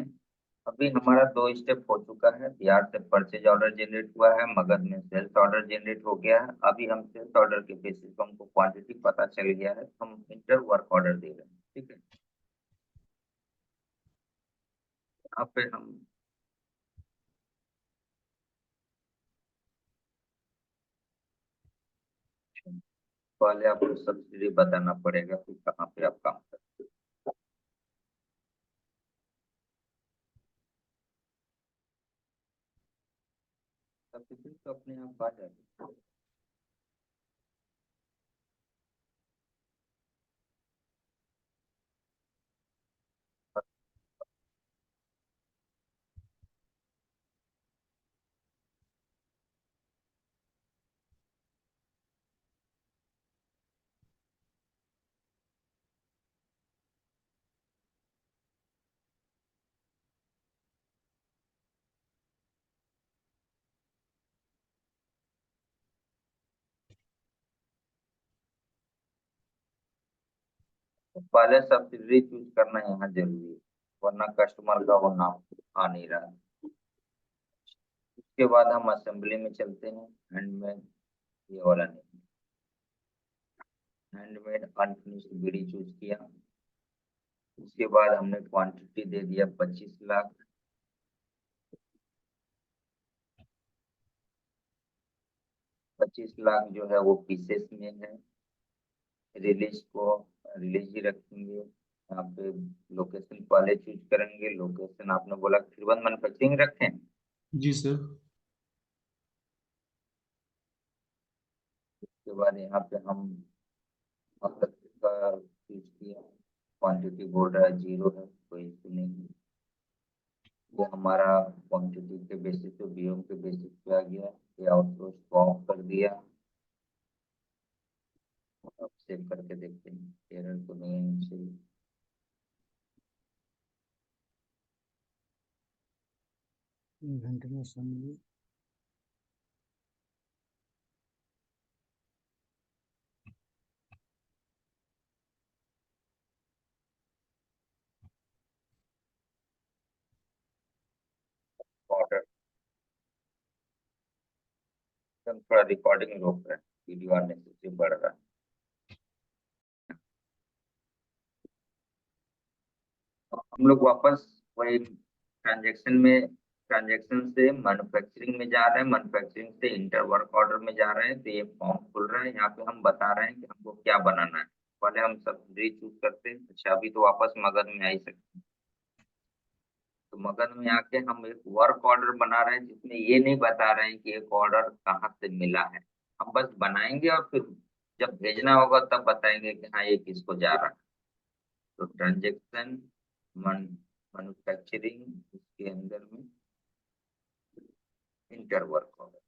अभी हमारा 2 स्टेप हो चुका है। बिहार से परचेज ऑर्डर जनरेट हुआ है, मगध में सेल्स ऑर्डर जनरेट हो गया है। अभी हम सेल्स ऑर्डर के बेसिस पर हमको क्वांटिटी पता चल गया है, तो हम इंटर वर्क ऑर्डर दे रहे हैं। ठीक है, यहाँ पे हम पहले आपको सब्सिडी बताना पड़ेगा कि कहाँ पे आप काम करते हो। सब्सिडी तो अपने आप आ जाएगी। तो पहले सब्सिडी चूज करना यहाँ जरूरी है, वरना कस्टमर का वो नाम आ नहीं रहा। उसके बाद हम असेंबली में चलते हैं। हैंडमेड, ये वाला नहीं, हैंडमेड अनफिनिश्ड बीडी चूज किया। उसके बाद हमने क्वांटिटी दे दिया 25 लाख। 25 लाख जो है वो पीसेस में है। रिलीज को रिलीज ही रखेंगे। यहाँ पे लोकेशन पहले चूज करेंगे। लोकेशन आपने बोला त्रिभुवन मैन्युफैक्चरिंग रखें। जी सर। उसके बाद यहाँ पे हम मतलब का चूज किया। क्वांटिटी बोल रहा है 0 है, कोई इशू नहीं है। ये हमारा क्वांटिटी के बेसिस पे, बीओम के बेसिस पे आ गया। ये आउटसोर्स को ऑफ कर दिया। अब सेव करके देखते हैं, एरर तो नहीं है सही। इन्वेंटरी असेंबली ऑर्डर थोड़ा रिकॉर्डिंग रोक रहा है, वीडियो आने से बढ़ रहा है। हम लोग वापस वही ट्रांजेक्शन से मैन्युफैक्चरिंग में जा रहे हैं, मैन्युफैक्चरिंग से इंटर वर्क ऑर्डर में जा रहे हैं। तो ये फॉर्म खुल रहा है, यहाँ पे हम बता रहे हैं कि हमको क्या बनाना है। पहले हम सब चूज करते हैं। अच्छा, अभी तो वापस मगध में आ ही सकते हैं। तो मगध में आके हम एक वर्क ऑर्डर बना रहे हैं, जिसमें ये नहीं बता रहे हैं कि एक ऑर्डर कहाँ से मिला है। हम बस बनाएंगे और फिर जब भेजना होगा तब बताएंगे कि हाँ ये किसको जा रहा है। तो ट्रांजेक्शन मैन्युफैक्चरिंग, इसके अंदर में इंटर वर्क ऑर्डर,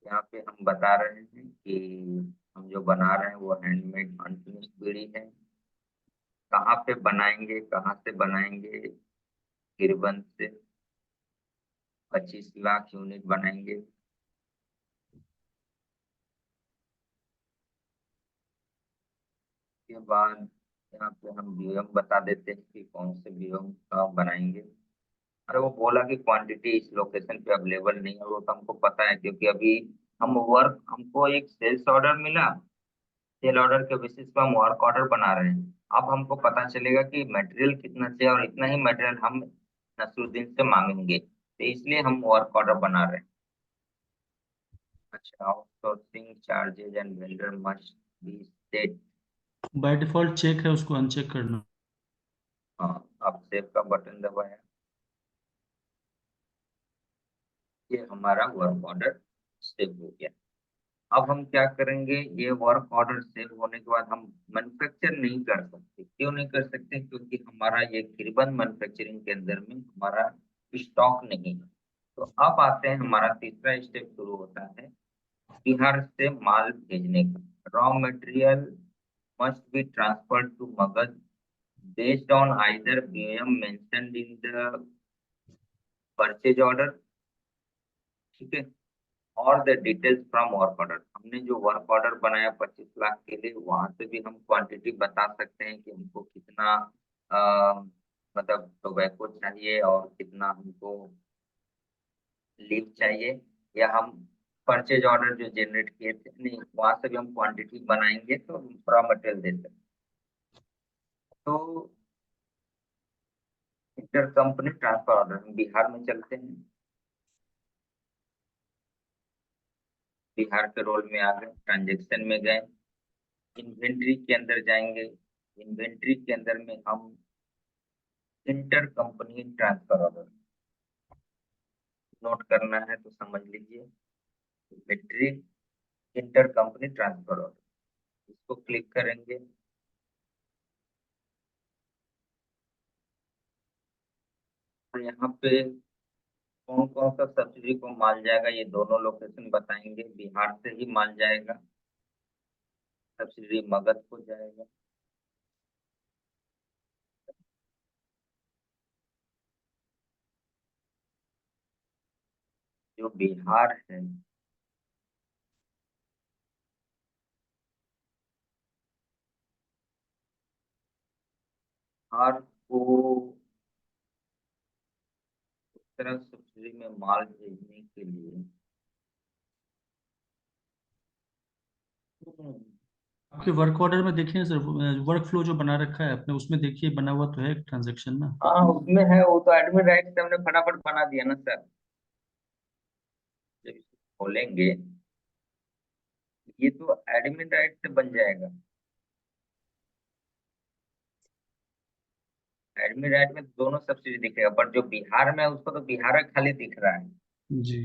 यहाँ पे हम बता रहे हैं कि हम जो बना रहे हैं वो हैंडमेड अनफिनिश्ड बीड़ी है। कहाँ पे बनाएंगे, कहाँ से बनाएंगे? गिरबन से 25 लाख यूनिट बनाएंगे। के बाद यहाँ पे हम बीओएम बता देते हैं कि कौन से बीओएम का बनाएंगे। अरे वो बोला कि क्वांटिटी इस लोकेशन पे अवेलेबल नहीं है, वो तो हमको पता है, क्योंकि अभी हमको एक सेल्स ऑर्डर मिला। सेल ऑर्डर के बेसिस पे हम वर्क ऑर्डर बना रहे हैं। अब हमको पता चलेगा कि मटेरियल कितना चाहिए, और इतना ही मटेरियल हम नसरुद्दीन से मांगेंगे, तो इसलिए हम वर्क ऑर्डर बना रहे हैं। अच्छा, outsourcing charges and vendor must be set. By default check है, उसको अनचेक करना। हाँ, अब सेव का बटन दबाया, ये हमारा वर्क ऑर्डर सेव हो गया। अब हम क्या करेंगे, ये वर्क ऑर्डर सेव होने के बाद हम मैन्युफैक्चर नहीं कर सकते। क्यों नहीं कर सकते? क्योंकि हमारा ये गिरबन मैन्युफैक्चरिंग के अंदर में हमारा स्टॉक नहीं है। तो अब आते हैं, हमारा तीसरा स्टेप शुरू होता है बिहार से माल भेजने का। Raw material must be transferred to Magadh based on either BM mentioned in the purchase order, ठीक है, और the details from work order. हमने जो वर्क ऑर्डर बनाया 25 लाख के लिए, वहां से भी हम क्वांटिटी बता सकते हैं कि हमको कितना मतलब टोबैको चाहिए और कितना हमको लीव चाहिए। या हम परचेज ऑर्डर जो जनरेट किए थे, नहीं, वहां से भी हम क्वांटिटी बनाएंगे तो हम पूरा मटेरियल दे सकते हैं। तो इंटर कंपनी ट्रांसफर ऑर्डर, हम बिहार में चलते हैं। बिहार के रोल में आ गए, ट्रांजेक्शन में गए, इन्वेंट्री के अंदर जाएंगे। इन्वेंट्री के अंदर में हम inter company transfer order note करना है तो समझ लीजिए, metric inter company transfer order, इसको क्लिक करेंगे। और यहाँ पे कौन कौन सा सब्सिडी को माल जाएगा, ये दोनों लोकेशन बताएंगे। बिहार से ही माल जाएगा, सब्सिडी मगध को जाएगा। जो बिहार है, बिहार को इस तरह सब्सिडी में माल भेजने के लिए आपके वर्क ऑर्डर में देखिए सर, वर्क फ्लो जो बना रखा है आपने, उसमें देखिए बना हुआ तो है ट्रांजेक्शन ना। हाँ उसमें है, वो तो एडमिन राइट से हमने फटाफट बना दिया ना सर। जब इसको खोलेंगे, ये तो एडमिन राइट से बन जाएगा। एडमिन राइट में दोनों सब्सिडी दिखेगा, पर जो बिहार में है उसको तो बिहार का खाली दिख रहा है। जी।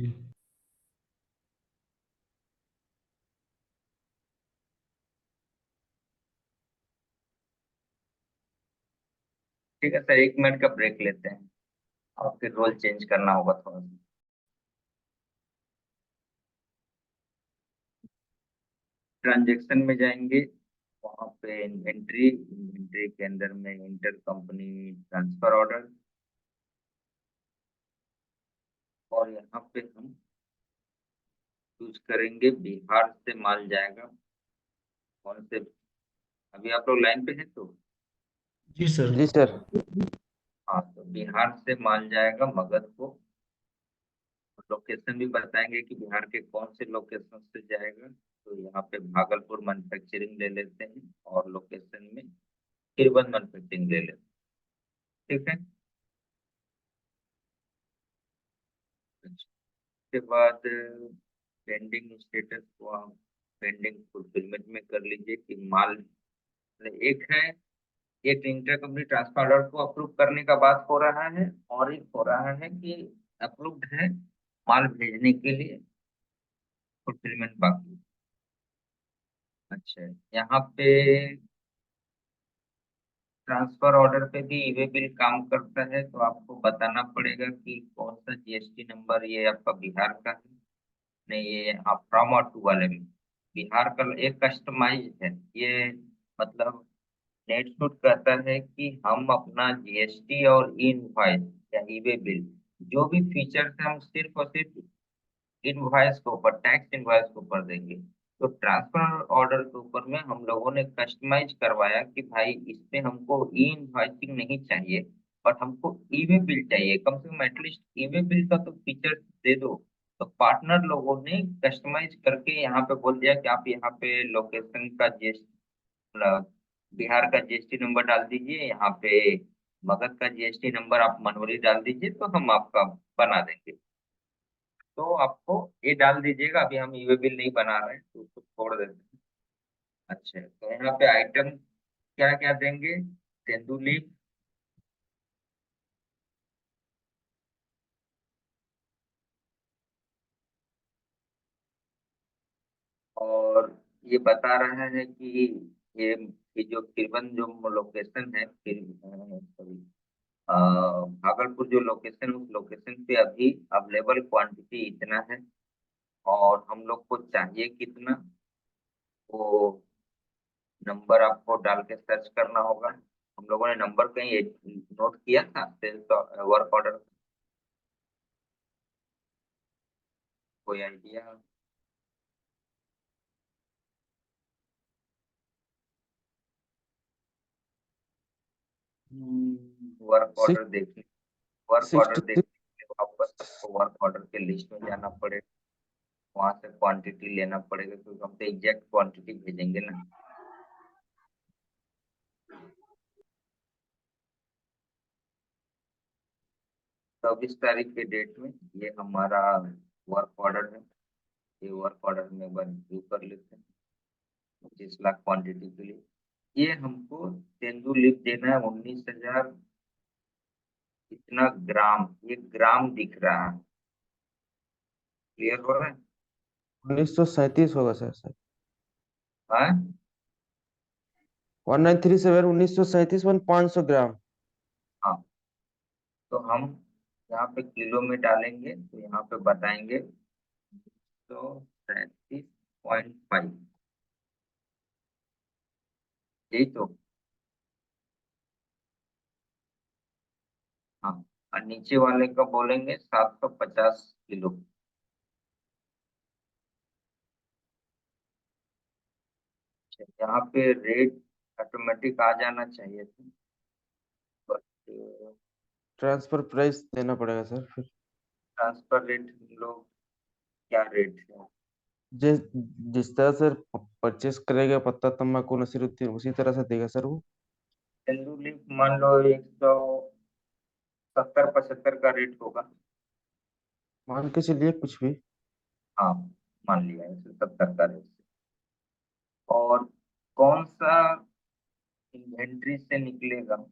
ठीक है सर, 1 मिनट का ब्रेक लेते हैं और फिर रोल चेंज करना होगा थोड़ा सा। ट्रांजेक्शन में जाएंगे, वहां पे इन्वेंट्री, इन्वेंट्री के अंदर में इंटर कंपनी ट्रांसफर ऑर्डर, और यहाँ पे हम चूज करेंगे बिहार से माल जाएगा कौन से। अभी आप लोग लाइन पे हैं तो जी सर। जी सर। हाँ, तो बिहार से माल जाएगा मगध को। लोकेशन भी बताएंगे कि बिहार के कौन से लोकेशन से जाएगा। तो यहाँ पे भागलपुर मैन्युफैक्चरिंग ले लेते हैं और लोकेशन में तिरबन मैन्युफैक्चरिंग ले लेते हैं, ठीक है। उसके बाद पेंडिंग स्टेटस को आप पेंडिंग फुलफिलमेंट में कर लीजिए कि माल एक है, एक इंटर कंपनी ट्रांसफर ऑर्डर को अप्रूव करने का बात हो रहा है, और एक हो रहा है कि अप्रूव्ड है माल भेजने के लिए, फुलफिलमेंट बाकी। अच्छा, यहाँ पे ट्रांसफर ऑर्डर पे भी ईवे बिल काम करता है, तो आपको बताना पड़ेगा कि कौन सा जीएसटी नंबर, ये आपका बिहार का है। नहीं, ये आप फ्रॉम और टू वाले में बिहार का एक कस्टमाइज है ये। मतलब नेट सूट कहता है कि हम अपना जीएसटी और इनवॉइस या ईवे बिल जो भी फीचर्स है हम सिर्फ और सिर्फ इनवॉइस के ऊपर, टैक्स इनवॉइस के ऊपर देंगे। तो ट्रांसफर ऑर्डर के ऊपर में हम लोगों ने कस्टमाइज करवाया कि भाई इसमें हमको ई इनवॉइसिंग नहीं चाहिए, बट हमको ईवे बिल चाहिए, कम से कम एटलीस्ट ईवे बिल का तो फीचर दे दो। तो पार्टनर लोगों ने कस्टमाइज करके यहाँ पे बोल दिया कि आप यहाँ पे लोकेशन का बिहार का जीएसटी नंबर डाल दीजिए, यहाँ पे मगध का जीएसटी नंबर आप मनवरी डाल दीजिए, तो हम आपका बना देंगे। तो आपको ये डाल दीजिएगा, अभी हम ईवे बिल नहीं बना रहे हैं तो उसको छोड़ देते हैं। अच्छा, तो यहाँ पे आइटम क्या क्या देंगे, तेंदुली, और ये बता रहा है कि ये जो तिरबन जो लोकेशन है, सॉरी, भागलपुर जो लोकेशन, उस लोकेशन पे अभी अवेलेबल क्वांटिटी इतना है, और हम लोग को चाहिए कितना, वो नंबर आपको डाल के सर्च करना होगा। हम लोगों ने नंबर कहीं नोट किया था सेल्स वर्क ऑर्डर, कोई आइडिया? वर्क ऑर्डर सिक्स देखने, वर्क ऑर्डर 66। देखने के लिए वापस आपको वर्क ऑर्डर के लिस्ट में जाना पड़ेगा, वहां से क्वांटिटी लेना पड़ेगा, क्योंकि हम तो एग्जैक्ट क्वांटिटी भेजेंगे ना। 24 तारीख के डेट में ये हमारा वर्क ऑर्डर है। ये वर्क ऑर्डर में एक बार रिव्यू कर लेते हैं। 25 लाख क्वांटिटी के लिए ये हमको तेंदू लिप देना है 19,000 इतना ग्राम, ये ग्राम दिख रहा है, क्लियर हो रहा है? 1937 होगा सर सर। हाँ, 1937 1937 500 ग्राम। हाँ, तो हम यहाँ पे किलो में डालेंगे तो यहाँ पे बताएंगे 137.5, यही तो। हाँ, और नीचे वाले का बोलेंगे 750 किलो। अच्छा, यहाँ पे रेट ऑटोमेटिक आ जाना चाहिए था, बट ट्रांसफर प्राइस देना पड़ेगा सर फिर। ट्रांसफर रेट हम लोग क्या रेट है? जिस जिस तरह से परचेस करेगा पत्ता तम्बाकू नसीरुद्दीन उसी तरह से देगा सर वो। तेंदुली मान लो 170-75 का रेट होगा। मान के चलिए कुछ भी। हाँ, मान लिया 170 का रेट। और कौन सा इन्वेंट्री से निकलेगा,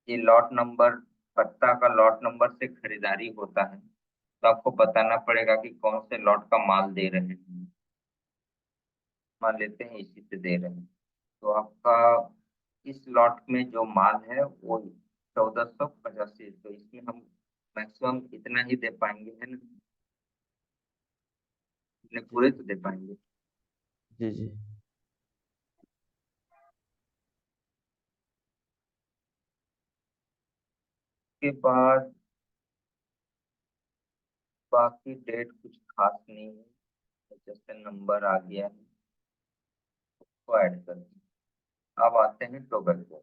ये लॉट नंबर, पत्ता का लॉट नंबर से खरीदारी होता है, तो आपको बताना पड़ेगा कि कौन से लॉट का माल दे रहे हैं। मान लेते हैं इसी से दे रहे हैं, तो आपका इस लॉट में जो माल है वो 1485, तो इसमें हम मैक्सिमम इतना ही दे पाएंगे, है ना। इतने पूरे तो दे पाएंगे। जी जी। के बाद बाकी डेट कुछ खास नहीं है, जैसे नंबर आ गया है उसको ऐड कर दिया। अब आते हैं टोबैको।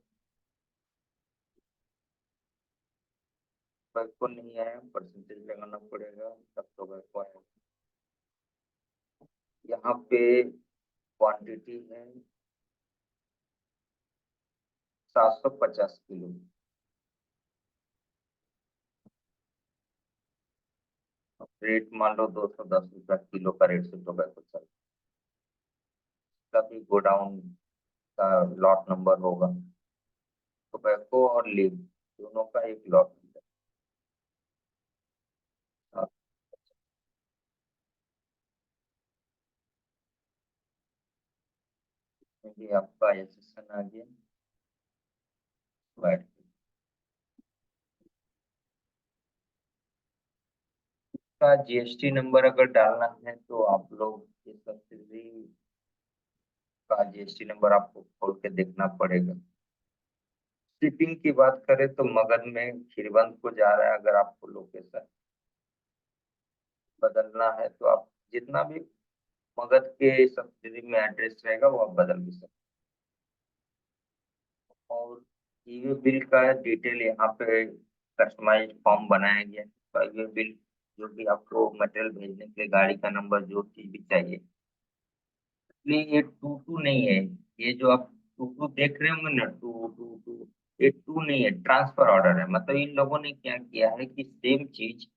टोबैको नहीं आया, परसेंटेज लगाना पड़ेगा तब टोबैको आएगा। यहाँ पे क्वांटिटी है 750 किलो। रेट मान लो 210 रुपया किलो का रेट से टोबैको चल, तभी गोडाउन का लॉट नंबर होगा। टोबैको और लीव दोनों का एक लॉट नंबर। ये आपका सेशन आ गया। Right. का जीएसटी नंबर अगर डालना है तो आप लोग इस सब्सिडी का जीएसटी नंबर आपको खोल के देखना पड़ेगा। शिपिंग की बात करें तो मगध में खीरबंद को जा रहा है। अगर आपको लोकेशन बदलना है तो आप जितना भी मगध के सब्सिडी में एड्रेस रहेगा वो आप बदल भी सकते हैं। और ईवे बिल का डिटेल यहाँ पे कस्टमाइज फॉर्म बनाया गया है। तो ईवे बिल जो भी आपको मटेरियल भेजने के लिए गाड़ी का नंबर जो चीज भी चाहिए, इसलिए ये टू टू नहीं है। ये जो आप टू टू देख रहे होंगे ना, टू टू टू, ये टू नहीं है, ट्रांसफर ऑर्डर है। मतलब इन लोगों ने क्या किया है कि सेम चीज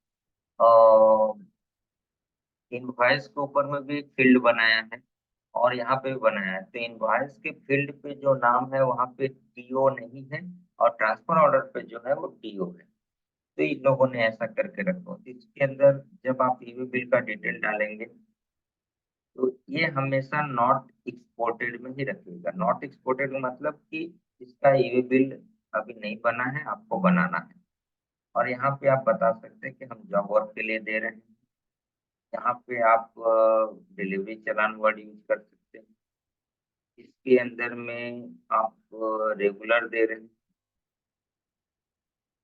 इनवॉइस के ऊपर में भी एक फील्ड बनाया है और यहाँ पे भी बनाया है। तो इनवॉइस के फील्ड पे जो नाम है वहाँ पे टीओ नहीं है और ट्रांसफर ऑर्डर पे जो है वो टीओ है। तो इन लोगों ने ऐसा करके रखा। तो इसके अंदर जब आप ईवी बिल का डिटेल डालेंगे तो ये हमेशा नॉट एक्सपोर्टेड में ही रखिएगा। नॉट एक्सपोर्टेड मतलब कि इसका ईवी बिल अभी नहीं बना है, आपको बनाना है। और यहाँ पे आप बता सकते हैं कि हम जॉब वर्क के लिए दे रहे हैं। यहाँ पे आप डिलीवरी चालान वर्ड यूज कर सकते हैं। इसके अंदर में आप रेगुलर दे रहे हैं।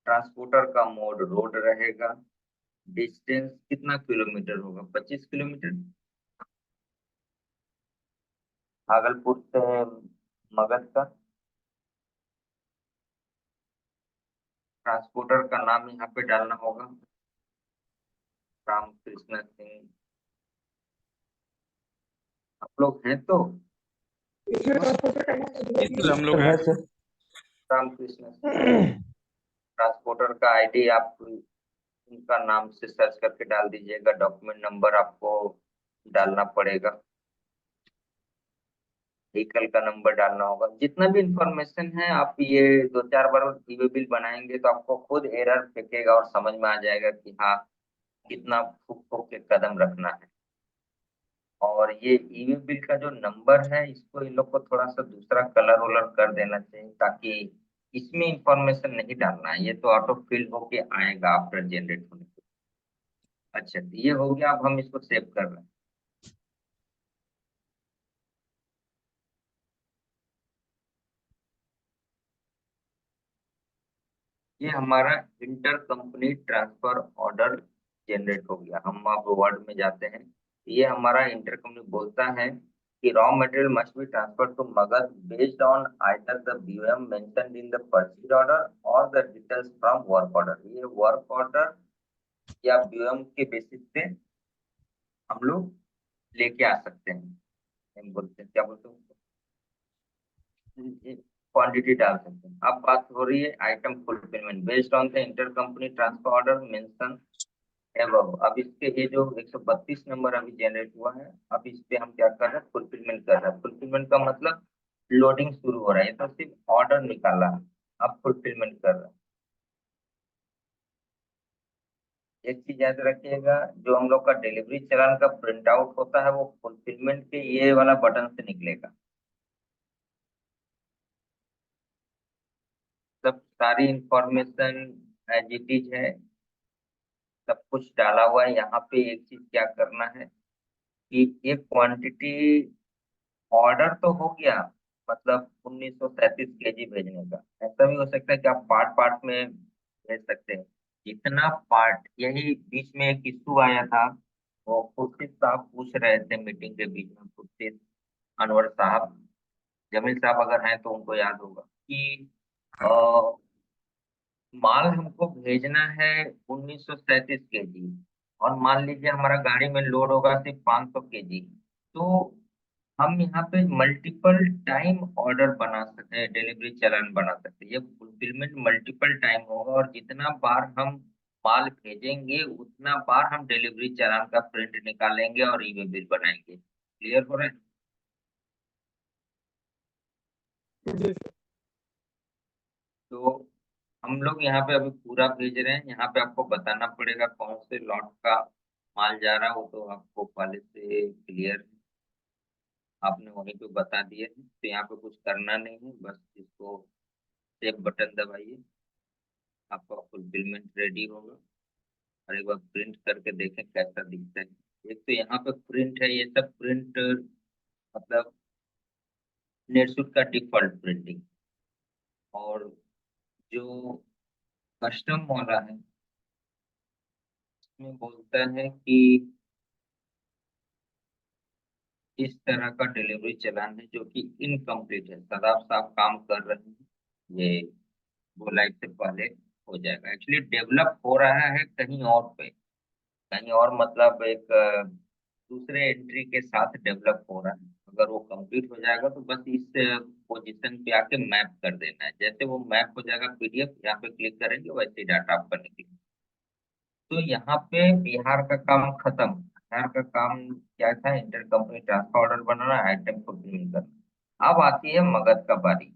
ट्रांसपोर्टर का मोड रोड रहेगा। डिस्टेंस कितना किलोमीटर होगा, 25 किलोमीटर। भागलपुर से मगध का। ट्रांसपोर्टर का नाम यहाँ पे डालना होगा, रामकृष्ण सिंह। आप लोग हैं तो इसमें ट्रांसपोर्टर का नाम बिल्कुल हम लोग हैं। है सर। रामकृष्ण सिंह। ट्रांसपोर्टर का आईडी आप उनका नाम से सर्च करके डाल दीजिएगा। डॉक्यूमेंट नंबर आपको डालना पड़ेगा। व्हीकल का नंबर डालना होगा। जितना भी इंफॉर्मेशन है आप ये 2-4 बार ईवे बिल बनाएंगे तो आपको खुद एरर फेंकेगा और समझ में आ जाएगा कि हाँ कितना फूक फूक के कदम रखना है। और ये ईवी बिल का जो नंबर है इसको इन लोग को थोड़ा सा दूसरा कलर वलर कर देना चाहिए, ताकि इसमें इंफॉर्मेशन नहीं डालना है। ये तो ऑटो फिल होके आएगा आफ्टर जनरेट होने के। अच्छा तो ये हो गया। अब हम इसको सेव कर रहे हैं। ये हमारा inter company transfer order generate हो गया। हम अब वर्ड में जाते हैं। ये हमारा इंटर कंपनी बोलता है कि raw material must be transfer to Magadh based on either the BOM mentioned in the purchase order और the details from work order. ये वर्क ऑर्डर या बीओएम के बेसिस पे हम लोग लेके आ सकते हैं। हम बोलते हैं क्या बोलते हैं, क्वांटिटी डाल सकते हैं। अब बात हो रही है item fulfilment based on the inter company transfer order mention above. अब इसके ये जो 132 नंबर अभी जनरेट हुआ है, अब इस पे हम क्या कर रहे हैं, फुलफिलमेंट कर रहे हैं। फुलफिलमेंट का मतलब लोडिंग शुरू हो रहा है, ये तो सिर्फ ऑर्डर निकाला है। अब फुलफिलमेंट कर रहे हैं। एक चीज याद रखिएगा, जो हम लोग का डिलीवरी चालान का प्रिंट आउट होता है वो फुलफिलमेंट के ये वाला बटन से निकलेगा। सब सारी इंफॉर्मेशन एज इट इज है, सब कुछ डाला हुआ है। यहाँ पे एक चीज क्या करना है, कि ये क्वांटिटी ऑर्डर तो हो गया, मतलब 1937 केजी भेजने का। ऐसा भी हो सकता है कि आप पार्ट पार्ट में भेज सकते हैं, जितना पार्ट। यही बीच में एक इशू आया था, वो खुर्शीद साहब पूछ रहे थे मीटिंग के बीच में, खुर्शीद अनवर साहब, जमील साहब अगर हैं तो उनको याद होगा कि अ, माल हमको भेजना है 1937 केजी, और मान लीजिए हमारा गाड़ी में लोड होगा सिर्फ 500 केजी, तो हम यहाँ पे मल्टीपल टाइम ऑर्डर बना सकते हैं, डिलीवरी चालान बना सकते हैं। ये फुलफिलमेंट मल्टीपल टाइम होगा, और जितना बार हम माल भेजेंगे उतना बार हम डिलीवरी चालान का प्रिंट निकालेंगे और ईवे बिल बनाएंगे। क्लियर हो रहा है? जी सर। तो हम लोग यहाँ पे अभी पूरा भेज रहे हैं। यहाँ पे आपको बताना पड़ेगा कौन से लॉट का माल जा रहा हो, तो आपको पहले से क्लियर, आपने वहीं पे बता दिए हैं, तो यहाँ पे कुछ करना नहीं है, बस इसको सेव बटन दबाइए, आपका फुलफिलमेंट रेडी होगा। और एक बार प्रिंट करके देखें कैसा दिखता है। एक तो यहाँ पे प्रिंट है, ये सब प्रिंट मतलब नेटसूट का डिफॉल्ट प्रिंटिंग, और जो कस्टम वाला है इसमें बोलता है कि इस तरह का डिलीवरी चालान है जो कि इनकम्प्लीट है, सदाब साहब काम कर रहे हैं, ये वो लाइफ से पहले हो जाएगा। एक्चुअली डेवलप हो रहा है कहीं और पे, कहीं और मतलब एक दूसरे एंट्री के साथ डेवलप हो रहा है। अगर वो कंप्लीट हो जाएगा तो बस इस पोजीशन पे आके मैप कर देना है। जैसे वो मैप हो जाएगा पीडीएफ, यहाँ पे क्लिक करेंगे वैसे ही डाटा आपका निकलेगा। तो यहाँ पे बिहार का काम खत्म। बिहार का काम क्या था? इंटर कंपनी ट्रांसफर ऑर्डर बनाना, आइटम फुलफिलिंग करना। अब आती है मगध का बारी।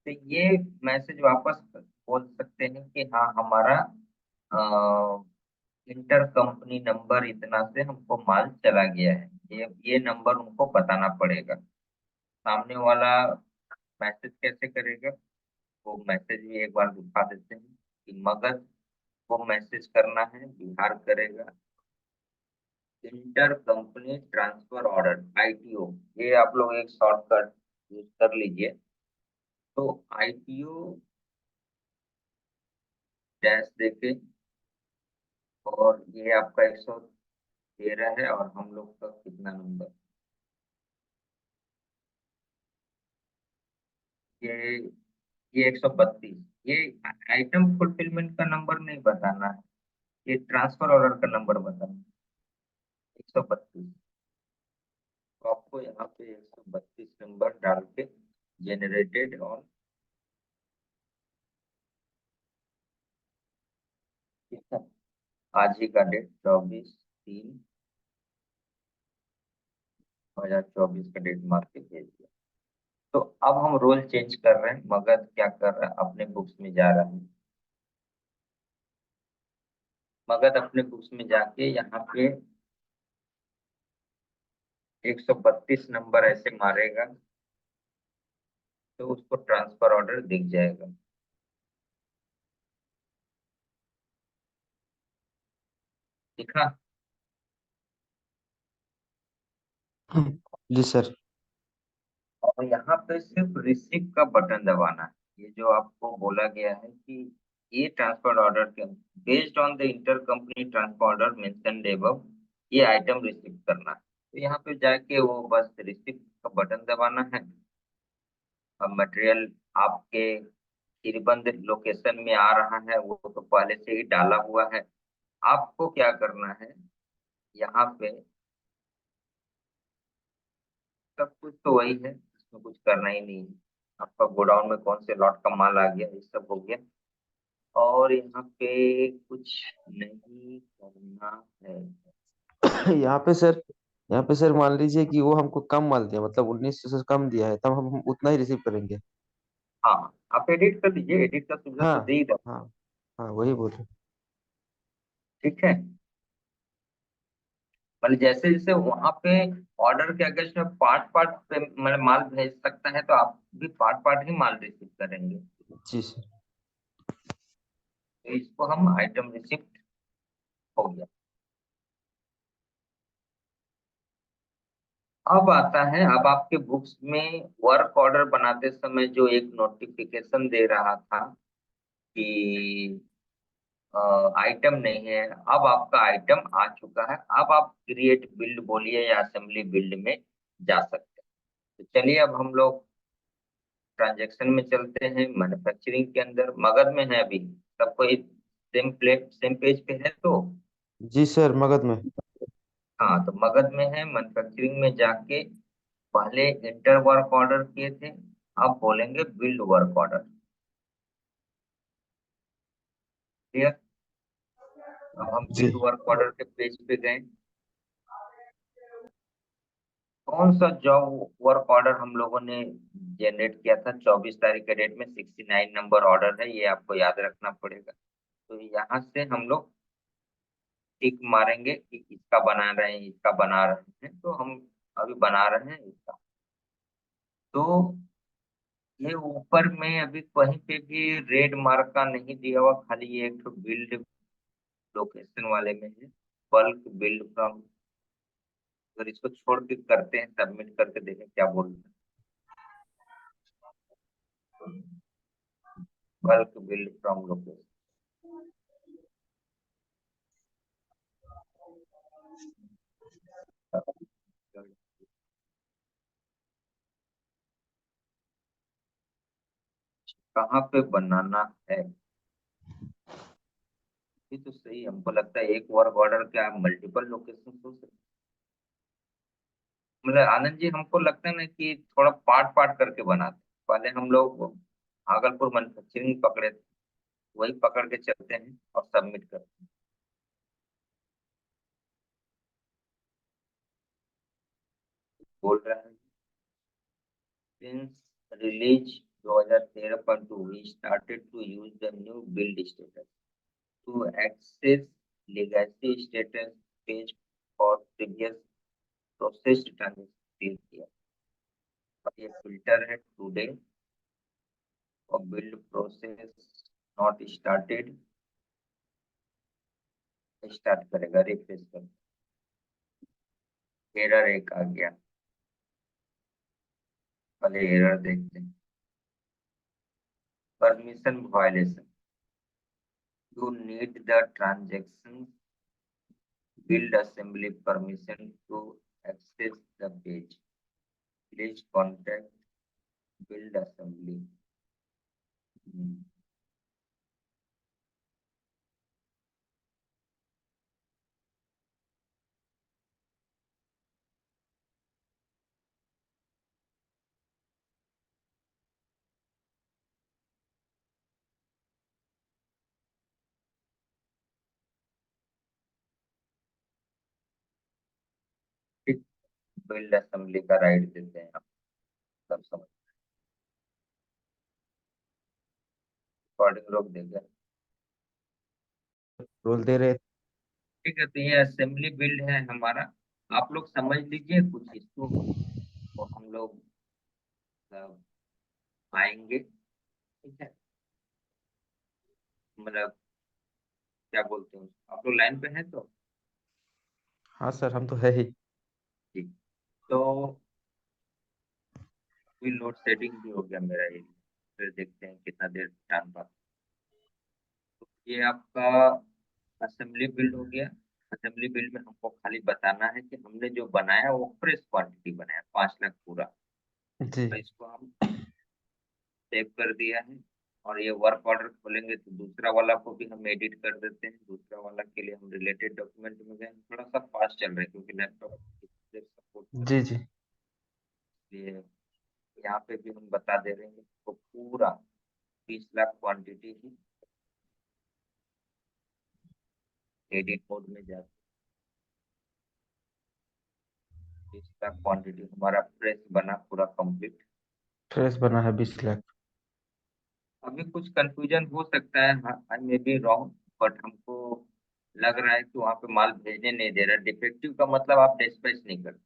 तो ये मैसेज वापस बोल सकते हैं कि हाँ हमारा इंटर कंपनी नंबर इतना से हमको माल चला गया है। ये नंबर उनको बताना पड़ेगा। सामने वाला मैसेज कैसे करेगा, वो मैसेज भी एक बार दिखा देते हैं कि मगध को मैसेज करना है, बिहार करेगा inter company transfer order, ITO. ये आप लोग एक शॉर्टकट यूज कर लीजिए। तो आईटीओ डैश देके, और ये आपका 113 है, और हम लोग का कितना नंबर, ये ये 132। ये आइटम फुलफिलमेंट का नंबर नहीं बताना है, ये ट्रांसफर ऑर्डर का नंबर बताना है, 132। तो आपको यहाँ पे 132 नंबर डाल के जनरेटेड ऑन, ठीक है, आज ही का डेट 24/3/2024 का डेट मार के भेज दिया। तो अब हम रोल चेंज कर रहे हैं। मगध क्या कर रहा है? अपने बुक्स में जा रहा है। मगध अपने बुक्स में जाके यहाँ पे 132 नंबर ऐसे मारेगा, तो उसको ट्रांसफर ऑर्डर दिख जाएगा। दिखा? जी सर। और यहाँ पे सिर्फ रिसीव का बटन दबाना है। ये जो आपको बोला गया है कि ये ट्रांसफर ऑर्डर के based on the inter company transfer order mentioned above, ये आइटम रिसीव करना है। तो यहाँ पे जाके वो बस रिसीव का बटन दबाना है। अब मटेरियल आपके तिरबंद लोकेशन में आ रहा है, वो तो पहले से ही डाला हुआ है। आपको क्या करना है, यहाँ पे सब कुछ तो वही है, इसमें कुछ करना ही नहीं है। आपका गोडाउन में कौन से लॉट का माल आ गया, ये सब हो गया। और यहाँ पे कुछ नहीं करना है। यहाँ पे सर, यहाँ पे सर मान लीजिए कि वो हमको कम माल दिया, मतलब 1900 से कम दिया है, तब हम उतना ही रिसीव करेंगे। हाँ, आप एडिट कर दीजिए, एडिट का सुविधा हाँ तो दे ही रहा। हाँ हाँ, वही बोले। ठीक है, मतलब जैसे जैसे वहां पे ऑर्डर के अगेंस्ट में पार्ट पार्ट पे मतलब माल भेज सकता है, तो आप भी पार्ट पार्ट ही माल रिसीव करेंगे। जी सर। तो इसको हम आइटम रिसिप्ट हो गया। अब आता है, अब आपके बुक्स में वर्क ऑर्डर बनाते समय जो एक नोटिफिकेशन दे रहा था कि आइटम नहीं है, अब आपका आइटम आ चुका है। अब आप क्रिएट बिल्ड बोलिए या असेंबली बिल्ड में जा सकते हैं। तो चलिए अब हम लोग ट्रांजैक्शन में चलते हैं, मैन्युफैक्चरिंग के अंदर मगध में है अभी सबको सेम पेज पे है तो। जी सर, मगध में। हाँ, तो मगध में है, मैन्युफैक्चरिंग में जाके पहले इंटर वर्क ऑर्डर किए थे, अब बोलेंगे बिल्ड वर्क ऑर्डर। क्लियर? अब हम जी बिल्ड वर्क ऑर्डर के पेज पे गए। कौन सा जॉब वर्क ऑर्डर हम लोगों ने जनरेट किया था 24 तारीख के डेट में? 69 नंबर ऑर्डर है, ये आपको याद रखना पड़ेगा। तो यहाँ से हम लोग टिक मारेंगे कि इसका बना रहे हैं, इसका बना रहे हैं, तो हम अभी बना रहे हैं इसका। तो ये ऊपर में अभी कहीं पे भी रेड मार्क का नहीं दिया हुआ, खाली ये एक तो बिल्ड लोकेशन वाले में है, बल्क बिल्ड फ्रॉम। अगर इसको छोड़ के करते हैं, सबमिट करके देखें क्या बोलते हैं। बल्क बिल्ड फ्रॉम लोकेशन, कहाँ पे बनाना है? ये तो सही, हमको लगता है एक वर्क ऑर्डर क्या मल्टीपल लोकेशन हो सकते। मतलब आनंद जी, हमको लगता है ना कि थोड़ा पार्ट पार्ट करके बनाते। पहले हम लोग भागलपुर मैन्युफैक्चरिंग पकड़े थे, वही पकड़ के चलते हैं और सबमिट करते हैं। बोल रहा है since release 2013.2 we started to use the new build status to access legacy status page for previous processed transaction किया। और ये फिल्टर है टुडे और build process not started, start करेगा, रिफ्रेश कर। एरर एक आ गया, पहले एरर देखते हैं। Permission violation, you need the transaction build assembly permission to access the page. Please contact build assembly. ठीक, बिल्ड असेंबली का राइट देते हैं आप, सब समझ। रिकॉर्डिंग रोक देंगे। रोल दे रहे। ठीक है, तो ये असेंबली बिल्ड है हमारा। आप लोग समझ लीजिए, कुछ इसको तो हम लोग आएंगे। ठीक है, मतलब क्या बोलते हैं, आप लोग लाइन पे हैं तो? हाँ सर, हम तो है ही। ठीक, तो भी लोड शेडिंग भी हो गया मेरा ये, फिर देखते हैं कितना देर टाइम पास। तो ये आपका असेंबली बिल्ड हो गया। असेंबली बिल्ड में हमको खाली बताना है कि हमने जो बनाया वो फ्रेश क्वांटिटी बनाया 5 लाख पूरा। जी तो इसको हम सेव कर दिया है। और ये वर्क ऑर्डर खोलेंगे तो दूसरा वाला को भी हम एडिट कर देते हैं। दूसरा वाला के लिए हम रिलेटेड डॉक्यूमेंट में गए, थोड़ा सा फास्ट चल रहा है क्योंकि लैपटॉप सपोर्ट कर जी जी। लिए। यहाँ पे भी हम बता दे रहे हैं तो पूरा 20 लाख क्वांटिटी ही एडिट मोड में जाती है। 20 लाख क्वांटिटी हमारा फ्रेश बना पूरा कंप्लीट। फ्रेश बना है 20 लाख। अभी कुछ कंफ्यूजन हो सकता है, आई मे बी रॉन्ग, बट हमको लग रहा है कि वहां पे माल भेजने नहीं दे रहा। डिफेक्टिव का मतलब आप डिस्पैच नहीं करते।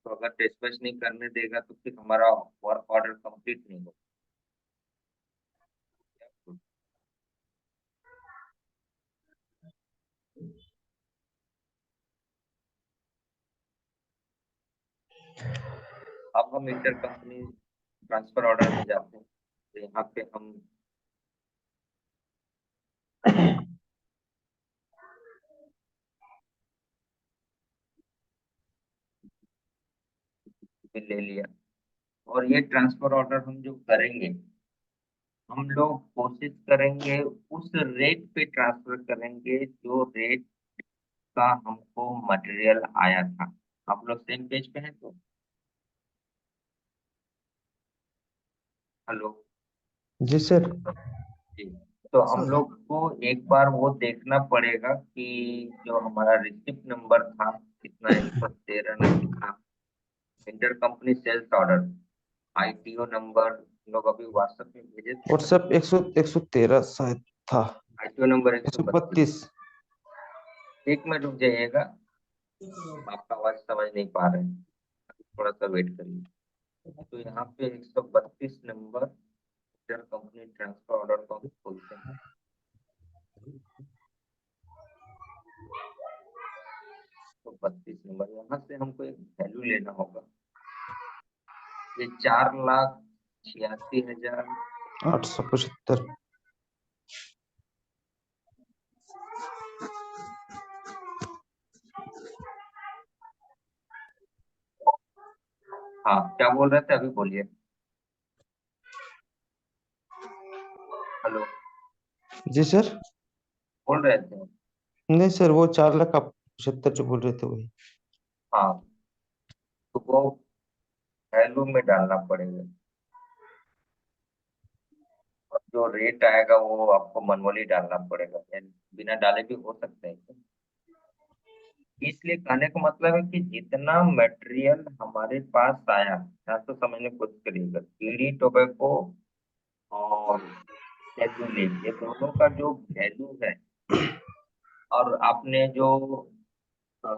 तो अगर डिस्पैच नहीं करने देगा तो फिर हमारा वर्क ऑर्डर कंप्लीट नहीं होगा। अब हम इंटर कंपनी ट्रांसफर ऑर्डर में जाते हैं, तो यहाँ पे हम ले लिया, और ये ट्रांसफर ऑर्डर हम जो करेंगे, हम लोग कोशिश करेंगे उस रेट पे ट्रांसफर करेंगे जो रेट का हमको मटेरियल आया था। आप लोग सेम पेज पे हैं तो? हेलो जी सर। जी। तो हम सर लोग को एक बार वो देखना पड़ेगा कि जो हमारा रिसिप्ट नंबर था कितना, 113 ना कितना, inter company sales order, ITO number हम लोग अभी व्हाट्सएप में भेजे थे सर। व्हाट्सएप 113 शायद था। ITO number 132। 132। एक मिनट रुक जाइएगा, आपका आवाज समझ नहीं पा रहे हैं, थोड़ा सा वेट करिए। तो यहाँ पे 132 number inter company transfer order को हम खोलते हैं। तो 32 नंबर, यहाँ से हमको एक वैल्यू लेना होगा। ये 4,86,000। 875। हाँ, क्या बोल रहे थे, अभी बोलिए। हेलो, जी सर। बोल रहे थे। नहीं सर, वो 4,75,000 जो बोल रहे थे वही। हाँ, तो वो वैल्यू में डालना पड़ेगा, और जो रेट आएगा वो आपको मैनुअली डालना पड़ेगा, यानी बिना डाले भी हो सकते हैं। इसलिए कहने का मतलब है कि जितना मटेरियल हमारे पास आया, यहाँ तो समझने की कोशिश करिएगा, बीड़ी टोबैको और सेल्यूलेट, ये दोनों का जो वैल्यू है, और आपने जो अ,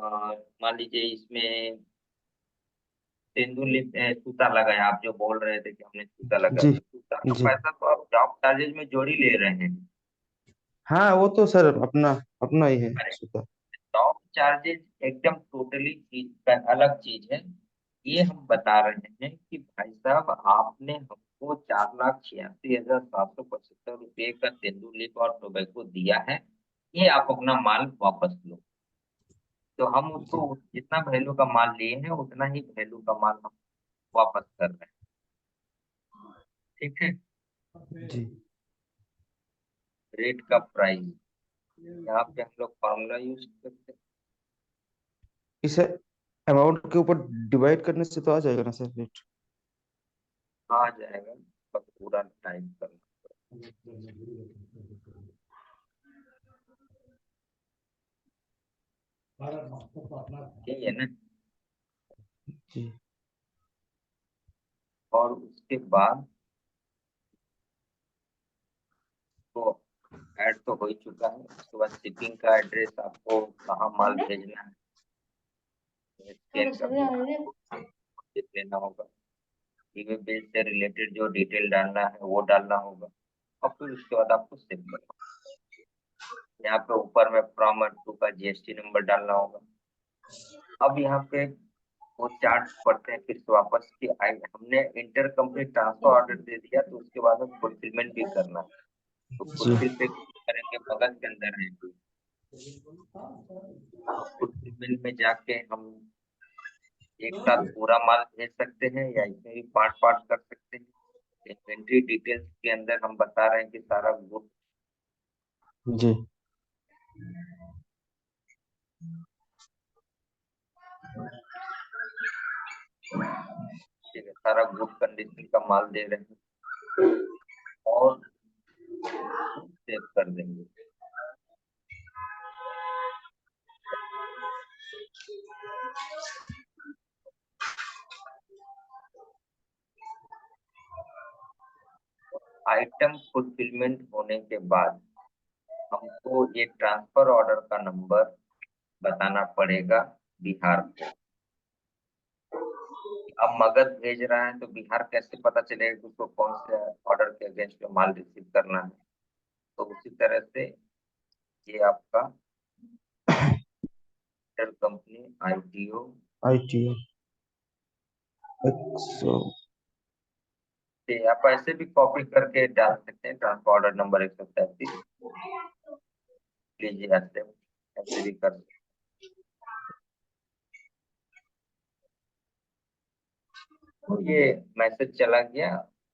मान लीजिए इसमें तेंदुली सूता लगाया, आप जो बोल रहे थे कि हमने सूता लगाया, जी तो सूता का जी। पैसा तो आप जॉब चार्जेज में जोड़ ही ले रहे हैं। हाँ वो तो सर अपना अपना ही है अरे, सूता। जॉब चार्जेज एकदम टोटली चीज का अलग चीज है। ये हम बता रहे हैं कि भाई साहब, आपने हमको 4,86,775 रुपये का तेंदुलीप और टोबैको दिया है, ये आप अपना माल वापस लो। तो हम उसको जी जितना वैल्यू का माल लिए हैं उतना ही वैल्यू का माल हम वापस कर रहे हैं। ठीक है। जी। रेट का प्राइस, यहाँ पे हम लोग फॉर्मूला यूज करते हैं। इसे अमाउंट के ऊपर डिवाइड करने से तो आ जाएगा ना सर रेट? आ जाएगा, बस पूरा टाइप करना। यही है ना। जी और उसके बाद तो ऐड तो हो ही चुका है। उसके बाद शिपिंग का एड्रेस, आपको कहाँ माल भेजना है, स्कैन करके आपको देख लेना होगा। ईमेल पेज से रिलेटेड जो डिटेल डालना है वो डालना होगा, और फिर उसके बाद आपको सेव करना। यहाँ पे ऊपर में फ्रॉम एंड टू का जीएसटी नंबर डालना होगा। अब यहाँ पे वो चार्ट पढ़ते हैं फिर से वापस कि हमने इंटर कंपनी ट्रांसफर ऑर्डर दे दिया, तो उसके बाद हम फुलफिलमेंट भी करना है। तो जी फुलफिल पे क्लिक करेंगे, बगल के अंदर है, फुलफिलमेंट में जाके हम एक साथ पूरा माल भेज सकते हैं या इसमें भी पार्ट पार्ट कर सकते हैं। इन्वेंट्री डिटेल्स के अंदर हम बता रहे हैं कि सारा गुड, जी। ठीक है, सारा गुड कंडीशन का माल दे रहे हैं, और सेव कर देंगे। आइटम फुलफिलमेंट होने के बाद हमको ये ट्रांसफर ऑर्डर का नंबर बताना पड़ेगा बिहार को। अब मगध भेज रहा है तो बिहार कैसे पता चलेगा कि उसको कौन से ऑर्डर के अगेंस्ट में माल रिसीव करना है। तो उसी तरह से ये आपका कंपनी आईटीओ आईटीओ अच्छा तो आप ऐसे भी कॉपी करके डाल सकते हैं, ट्रांसफर ऑर्डर नंबर 137 लीजिए, ऐसे भी कर सकते हैं। तो ये मैसेज चला गया।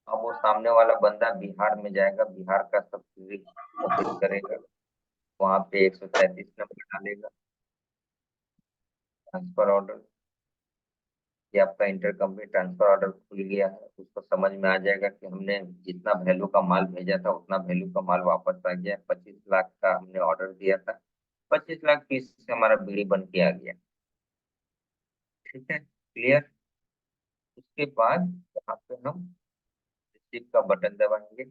अब वो सामने वाला बंदा बिहार में जाएगा, बिहार का सब्सिडी ओपन करेगा, वहां पे 133 नंबर डालेगा, ट्रांसफर ऑर्डर, ये आपका इंटर कंपनी ट्रांसफर ऑर्डर खुल गया है। उसको समझ में आ जाएगा कि हमने जितना वैल्यू का माल भेजा था उतना वैल्यू का माल वापस आ गया। 25 लाख का हमने ऑर्डर दिया था, 25 लाख पीस से हमारा बीड़ी बन के आ गया। ठीक है, क्लियर। उसके बाद यहाँ पे हम रिसीव का बटन दबाएंगे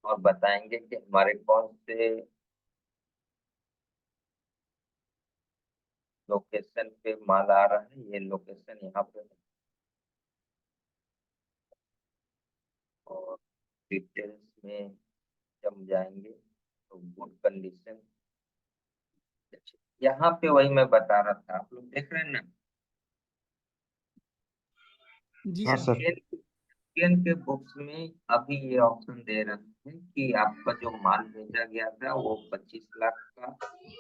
और बताएंगे कि हमारे कौन से लोकेशन पे माल आ रहा है। ये लोकेशन यहाँ पे है और डिटेल्स में जब जाएंगे तो गुड कंडीशन, यहाँ पे वही मैं बता रहा था, आप लोग देख रहे हैं ना। जी हाँ सर। सर। एसकेएन के बुक्स में अभी ये ऑप्शन दे रहे हैं कि आपका जो माल भेजा गया था वो 25 लाख का,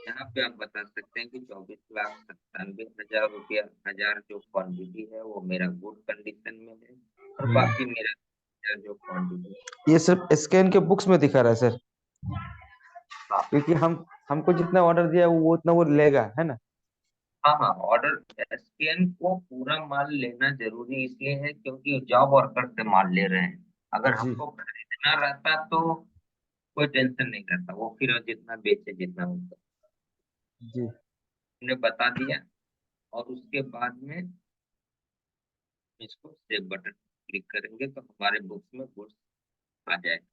यहाँ पे आप बता सकते हैं कि 24,97,000 रुपया, हजार जो क्वांटिटी है वो मेरा गुड कंडीशन में है, और बाकी मेरा जो क्वांटिटी। ये सिर्फ स्कैन के बुक्स में दिखा रहा है सर, हाँ क्योंकि हमको जितना ऑर्डर दिया है वो उतना वो लेगा, है ना। हाँ हाँ, ऑर्डर एसकेएन को पूरा माल लेना जरूरी इसलिए है क्योंकि जॉब वर्कर से माल ले रहे हैं। अगर जी हमको खरीदना रहता तो कोई टेंशन नहीं रहता, वो फिर जितना बेचे जितना होता जी। हमने बता दिया। और उसके बाद में इसको सेव बटन क्लिक करेंगे तो हमारे बुक्स में गुड्स आ जाएगा।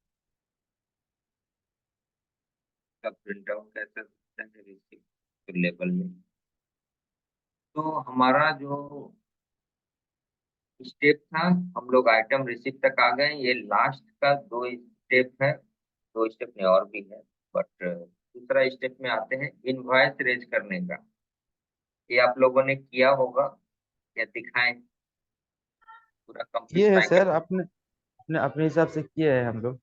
का प्रिंट आउट कैसे सकते हैं रिसीव लेबल में। तो हमारा जो स्टेप था, हम लोग आइटम रिसीव तक आ गए। ये लास्ट का 2 स्टेप है, 2 स्टेप नहीं और भी है, बट दूसरा स्टेप में आते हैं इनवॉइस रेज करने का। ये आप लोगों ने किया होगा या दिखाएं, पूरा कंप्लीट ये है साइकिल। सर, अपने अपने अपने हिसाब से किया है हम लोग।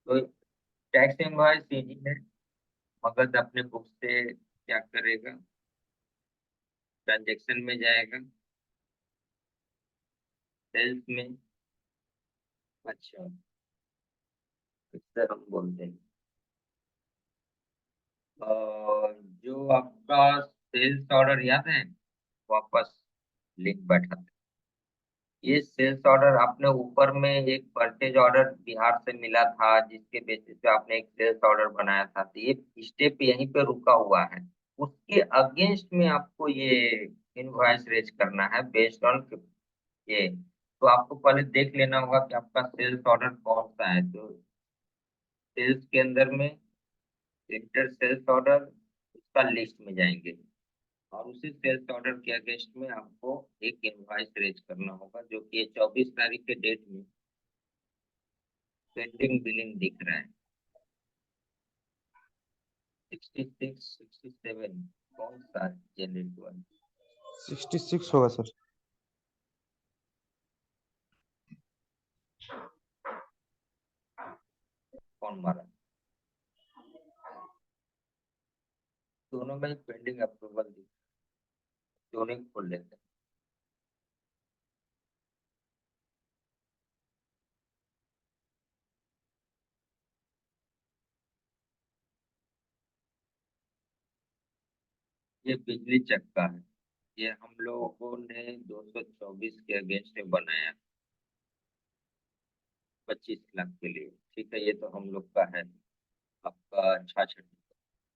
तो टैक्स इनवॉइस इजी है, मगध अपने बुक से क्या करेगा, ट्रांजेक्शन में जाएगा, सेल्स में। अच्छा, इससे हम बोलते हैं जो आपका सेल्स ऑर्डर याद है, वापस लिंक बैठा, ये सेल्स ऑर्डर आपने ऊपर में एक परचेज ऑर्डर बिहार से मिला था जिसके बेसिस पे आपने एक सेल्स ऑर्डर बनाया था, तो ये स्टेप यहीं पे रुका हुआ है। उसके अगेंस्ट में आपको ये इनवॉइस रेज करना है बेस्ड ऑन ये। तो आपको पहले देख लेना होगा कि आपका सेल्स ऑर्डर कौन सा है। तो सेल्स के अंदर में इंटर सेल्स ऑर्डर, उसका लिस्ट में जाएंगे और उसी सेल्स ऑर्डर के अगेंस्ट में आपको एक इनवॉइस रेज करना होगा, जो कि 24 तारीख के डेट में पेंडिंग बिलिंग दिख रहा है। 66 67 कौन सा जनरेट हुआ है? 66 होगा सर। कौन मारा? दोनों में पेंडिंग अप्रूवल दिख, दोनों ही खोल लेते हैं। ये बिजली चक्का है, ये हम लोगों ने 224 के अगेंस्ट में बनाया 25 लाख के लिए। ठीक है, ये तो हम लोग का है, आपका 66।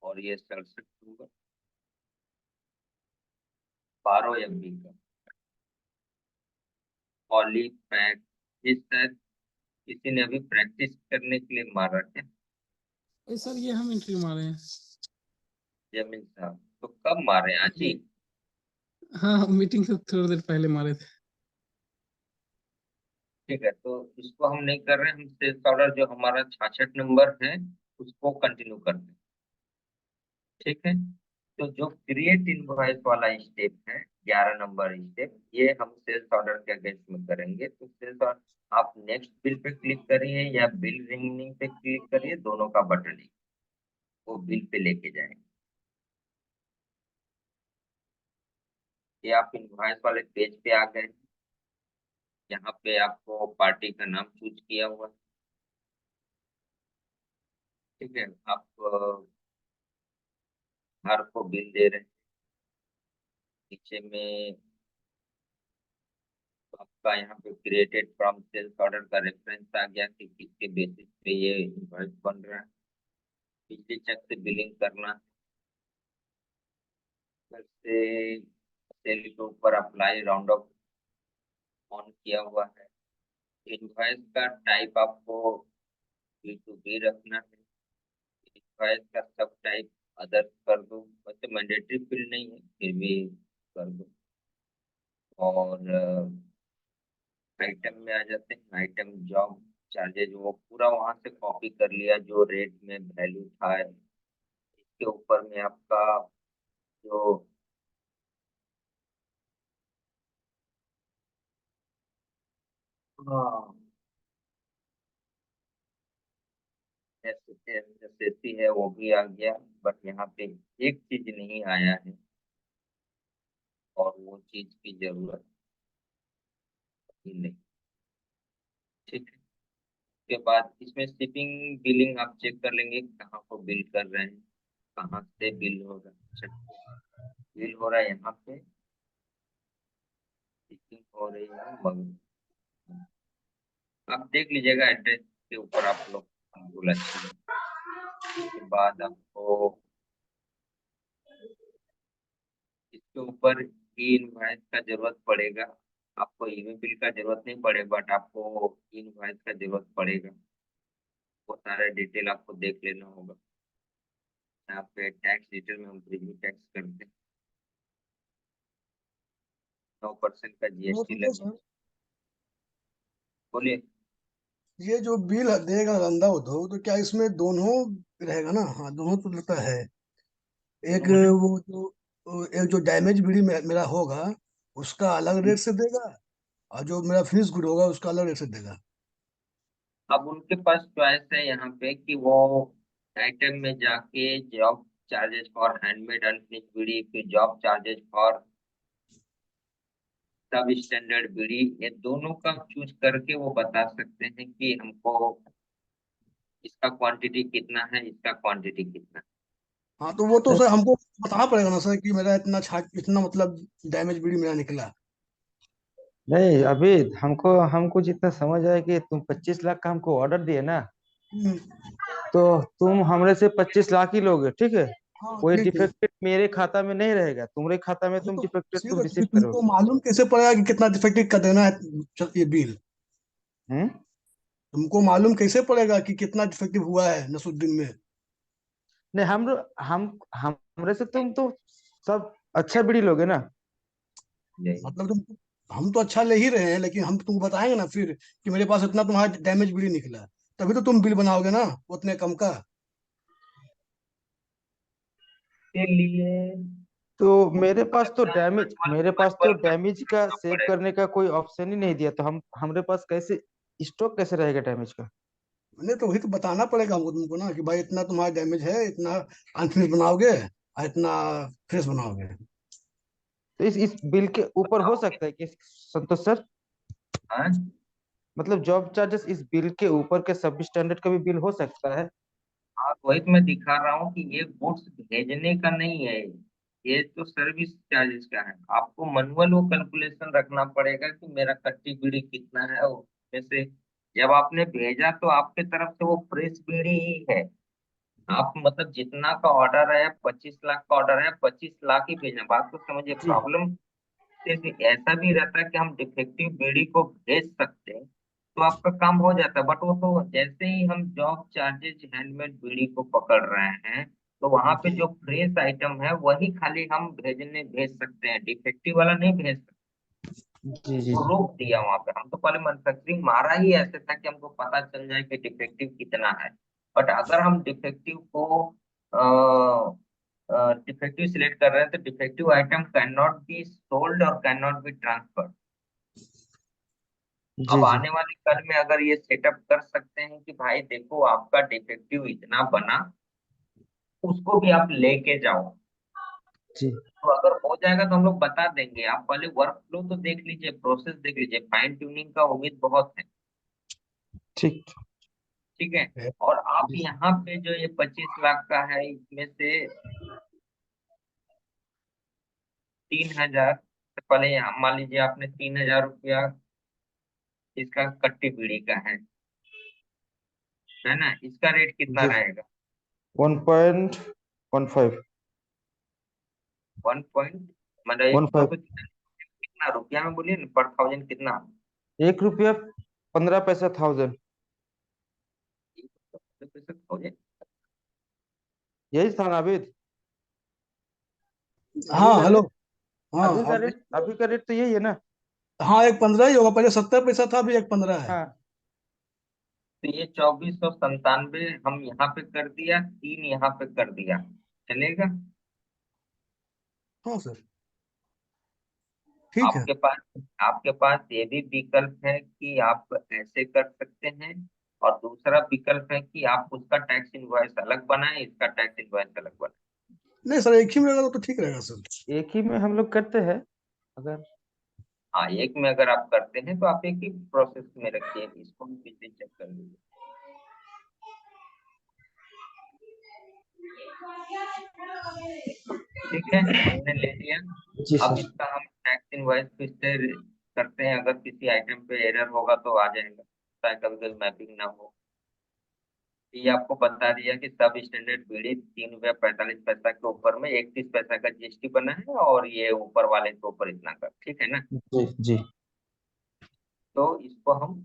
और ये 67 होगा 12 MB का पॉली पैक। इस शायद किसी ने अभी प्रैक्टिस करने के लिए मारा क्या? सर ये हम एंट्री मारे हैं। जमीन साहब तो कब मारे? आज ही? हाँ, मीटिंग से थोड़ी देर पहले मारे थे। ठीक है, तो इसको हम नहीं कर रहे हैं, हम सेल्स ऑर्डर जो हमारा 66 नंबर है उसको कंटिन्यू करते हैं। ठीक है, तो जो क्रिएट इनवॉइस वाला स्टेप है, 11 नंबर स्टेप, ये हम सेल्स ऑर्डर के अगेंस्ट में करेंगे। तो सेल्स ऑर्डर, आप नेक्स्ट बिल पे क्लिक करिए या बिल रिंगिंग पे क्लिक करिए, दोनों का बटन है, वो बिल पे लेके जाएंगे। ये आप इनवॉइस वाले पेज पे आ गए। यहाँ पे आपको पार्टी का नाम चूज किया हुआ है, ठीक है। आप हर को बिल दे रहे हैं। नीचे में आपका यहाँ पे क्रिएटेड फ्रॉम सेल्स ऑर्डर का रेफरेंस आ गया कि किसके बेसिस पे ये इनवॉइस बन रहा है। पिछली चेक से बिलिंग करना, फिर से सेल के ऊपर अप्लाई राउंड ऑफ ऑन किया हुआ है। इनवॉइस का टाइप आपको B2B रखना है। इनवॉइस का सब टाइप अदर कर दो, वैसे मैंडेटरी फील्ड नहीं है, फिर भी कर दो। और आइटम में आ जाते हैं। आइटम जॉब चार्जेज वो पूरा वहां से कॉपी कर लिया, जो रेट में वैल्यू था। इसके ऊपर में आपका जो एसएससी है वो भी आ गया। बट यहाँ पे एक चीज नहीं आया है, और वो चीज की जरूरत ही नहीं, ठीक है। उसके बाद इसमें शिपिंग बिलिंग आप चेक कर लेंगे, कहाँ को बिल कर रहे हैं, कहाँ से बिल हो रहा है। अच्छा, बिल हो रहा है यहाँ पे, शिपिंग हो रही है मग। आप देख लीजिएगा एड्रेस के ऊपर आप लोग, बिल्कुल अच्छा है। उसके बाद आपको इसके ऊपर ई इनवॉइस का जरूरत पड़ेगा। आपको ईमेल बिल का जरूरत नहीं पड़े, बट आपको इनवॉइस का जरूरत पड़ेगा। वो सारा डिटेल आपको देख लेना होगा। यहाँ पे टैक्स डिटेल में हम प्रीव्यू टैक्स करते हैं। 9% का वो जीएसटी सुनिए लगे। सर, बोलिए। ये जो बिल देगा धंधा उद्योग, तो क्या इसमें दोनों रहेगा ना? हाँ, दोनों तो लगता है। एक दोनों मैंने, एक जो डैमेज बीड़ी मेरा होगा, उसका अलग रेट से देगा, और जो मेरा फिनिश गुड होगा उसका अलग रेट से देगा। अब उनके पास चॉइस है यहाँ पे कि वो आइटम में जाके job charges for handmade unfinish bidi, फिर job charges for substandard bidi, ये दोनों का चूज करके वो बता सकते हैं कि हमको इसका क्वांटिटी कितना है, इसका क्वांटिटी कितना है। हाँ, तो वो तो सर हमको बताना पड़ेगा ना सर, कि मेरा इतना छाट, इतना मतलब डैमेज बीड़ी मेरा निकला। नहीं, अभी हमको हमको जितना समझ आया कि तुम 25 लाख का हमको ऑर्डर दिए ना, हम्म, तो तुम हमरे से 25 लाख ही लोगे, ठीक है। हाँ कोई ठीक है। डिफेक्टेड मेरे खाता में नहीं रहेगा, तुम्हारे खाता में ये तुम तो डिफेक्टेड ठीक तुम है, रिसीव क्योंकि तुमको करोगे। मालूम कैसे पड़ेगा कि कितना डिफेक्टिव का देना है ये बिल? हम्म। तुमको मालूम कैसे पड़ेगा कि कितना डिफेक्टिव हुआ है नसरुद्दीन में? नहीं, हमरे से तुम तो सब अच्छा बीड़ी लोगे ना। यही। मतलब हम तो अच्छा ले ही रहे हैं, लेकिन हम तुमको बताएंगे ना फिर कि मेरे पास इतना तुम्हारा डैमेज बिल निकला, तभी तो तुम बिल बनाओगे ना उतने कम का। के लिए तो मेरे हमें पास तो प्लस डैमेज मैनुअल मेरे पास तो मैनुअल डैमेज का करना सेव पड़ेगा। करने का कोई ऑप्शन ही नहीं दिया, तो हम हमरे पास कैसे स्टॉक कैसे रहेगा डैमेज का। नहीं तो वही तो बताना पड़ेगा हमको तुमको ना, कि भाई इतना तुम्हारा डैमेज है, इतना अनफिनिश बनाओगे और इतना फ्रेश बनाओगे। तो इस बिल के ऊपर हो बताओगे। सकता है कि संतोष सर, हाँ, मतलब जॉब चार्जेस इस बिल के ऊपर के सब स्टैंडर्ड का भी बिल हो सकता है। हाँ, वही तो मैं दिखा रहा हूँ कि ये गुड्स भेजने का नहीं है, ये तो सर्विस चार्जेस का है। आपको मैनुअल वो कैलकुलेशन रखना पड़ेगा कि मेरा कट्टी बीड़ी कितना है, और उसमें से जब आपने भेजा तो आपके तरफ से वो फ्रेश बीड़ी ही है। आप मतलब जितना का ऑर्डर है, 25 लाख का ऑर्डर है, 25 लाख ही भेजना। बात को समझिए। जी। प्रॉब्लम सिर्फ ऐसा भी रहता है कि हम डिफेक्टिव बीड़ी को भेज सकते हैं, तो आपका काम हो जाता है। बट वो तो जैसे ही हम जॉब चार्जेज हैंडमेड बीड़ी को पकड़ रहे हैं, तो वहां पे जी जो फ्रेश आइटम है वही खाली हम भेज सकते हैं, डिफेक्टिव वाला नहीं भेज सकते। जी जी वो जी। रोक दिया वहां पे। हम तो पहले मैन्युफैक्चरिंग मारा ही ऐसे था कि हमको पता चल जाए कि डिफेक्टिव कितना है। बट अगर हम डिफेक्टिव को डिफेक्टिव सिलेक्ट कर रहे हैं तो defective item can not be sold और कैन नॉट बी ट्रांसफर्ड। जी अब जी आने वाले कल में अगर ये सेटअप कर सकते हैं कि भाई देखो आपका डिफेक्टिव इतना बना, उसको भी आप लेके जाओ, जी तो अगर हो जाएगा तो हम लोग बता देंगे। आप पहले वर्क फ्लो तो देख लीजिए, प्रोसेस देख लीजिए, फाइन ट्यूनिंग का उम्मीद बहुत है। ठीक। ठीक है। और आप जी यहाँ पे जो ये 25 लाख का है, इसमें से 3,000, पहले यहाँ मान लीजिए आपने 3,000 रुपया इसका कट्टी बीड़ी का है ना, इसका रेट कितना जी रहेगा? 1.15 1 पॉइंट, मतलब एक तो 15 कितना रुपया में बोलिए ना, पर थाउजेंड कितना? 1 रुपया 15 पैसा 1000। थाउजेंड। यही था नाविद। अभी हाँ का हेलो। रेट हाँ अब अभी का रेट तो यही है ना। हाँ, 1.15 ही होगा, पहले 70 पैसा था, अभी 1.15 है। हाँ तो ये 2497 हम यहाँ पे कर दिया, 3 यहाँ पे कर दिया, चलेगा? हाँ सर, ठीक है। आपके पास ये भी विकल्प है कि आप ऐसे कर सकते हैं, और दूसरा विकल्प है कि आप उसका टैक्स इनवॉइस अलग बनाएं, इसका टैक्स इनवॉइस अलग बनाएं। नहीं सर, एक ही में रहेगा तो ठीक रहेगा सर। एक ही में हम लोग करते हैं अगर। हाँ, एक में अगर आप करते हैं तो आप एक ही प्रोसेस में रखिए, इसको भी पीछे चेक कर लीजिए। ठीक है, हमने ले लिया। जी अब सर। इसका हम टैक्स इनवॉइस फिर से करते हैं, अगर किसी आइटम पे एरर होगा तो आ जाएगा, चाहे कभी कभी मैपिंग ना हो। ये आपको बता दिया कि सब स्टैंडर्ड बीड़ी 3 रुपया 45 पैसा के ऊपर में 31 पैसा का जीएसटी बना है, और ये ऊपर वाले के ऊपर इतना का, ठीक है ना? जी जी तो इसको हम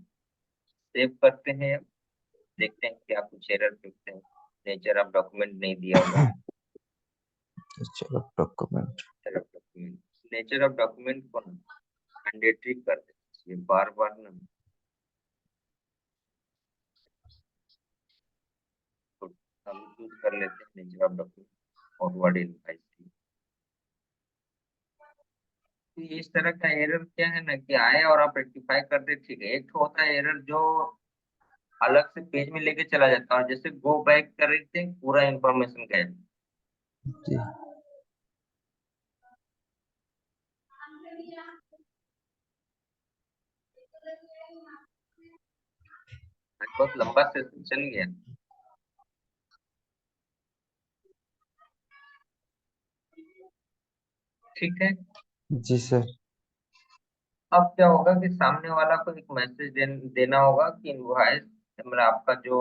सेव करते हैं, देखते हैं क्या कुछ एरर देखते हैं। नेचर ऑफ डॉक्यूमेंट नहीं दिया हुआ है। चलो डॉक्यूमेंट। नेचर ऑफ डॉक्यूमेंट को मैंडेटरी कर देना चाहिए बार बार ना, तो हम यूज कर लेते हैं नेचर ऑफ डॉक्यूमेंट और वर्ड इनवाइस। तो ये इस तरह का एरर क्या है ना कि आए और आप रेक्टिफाई कर दे, ठीक है। एक तो होता है एरर जो अलग से पेज में लेके चला जाता है, और जैसे गो बैक कर रहे थे पूरा इंफॉर्मेशन गायब। जी आज बहुत लंबा सेशन चल गया। ठीक है। जी सर। अब क्या होगा कि सामने वाला को एक मैसेज देना होगा कि इनवॉइस, मतलब आपका जो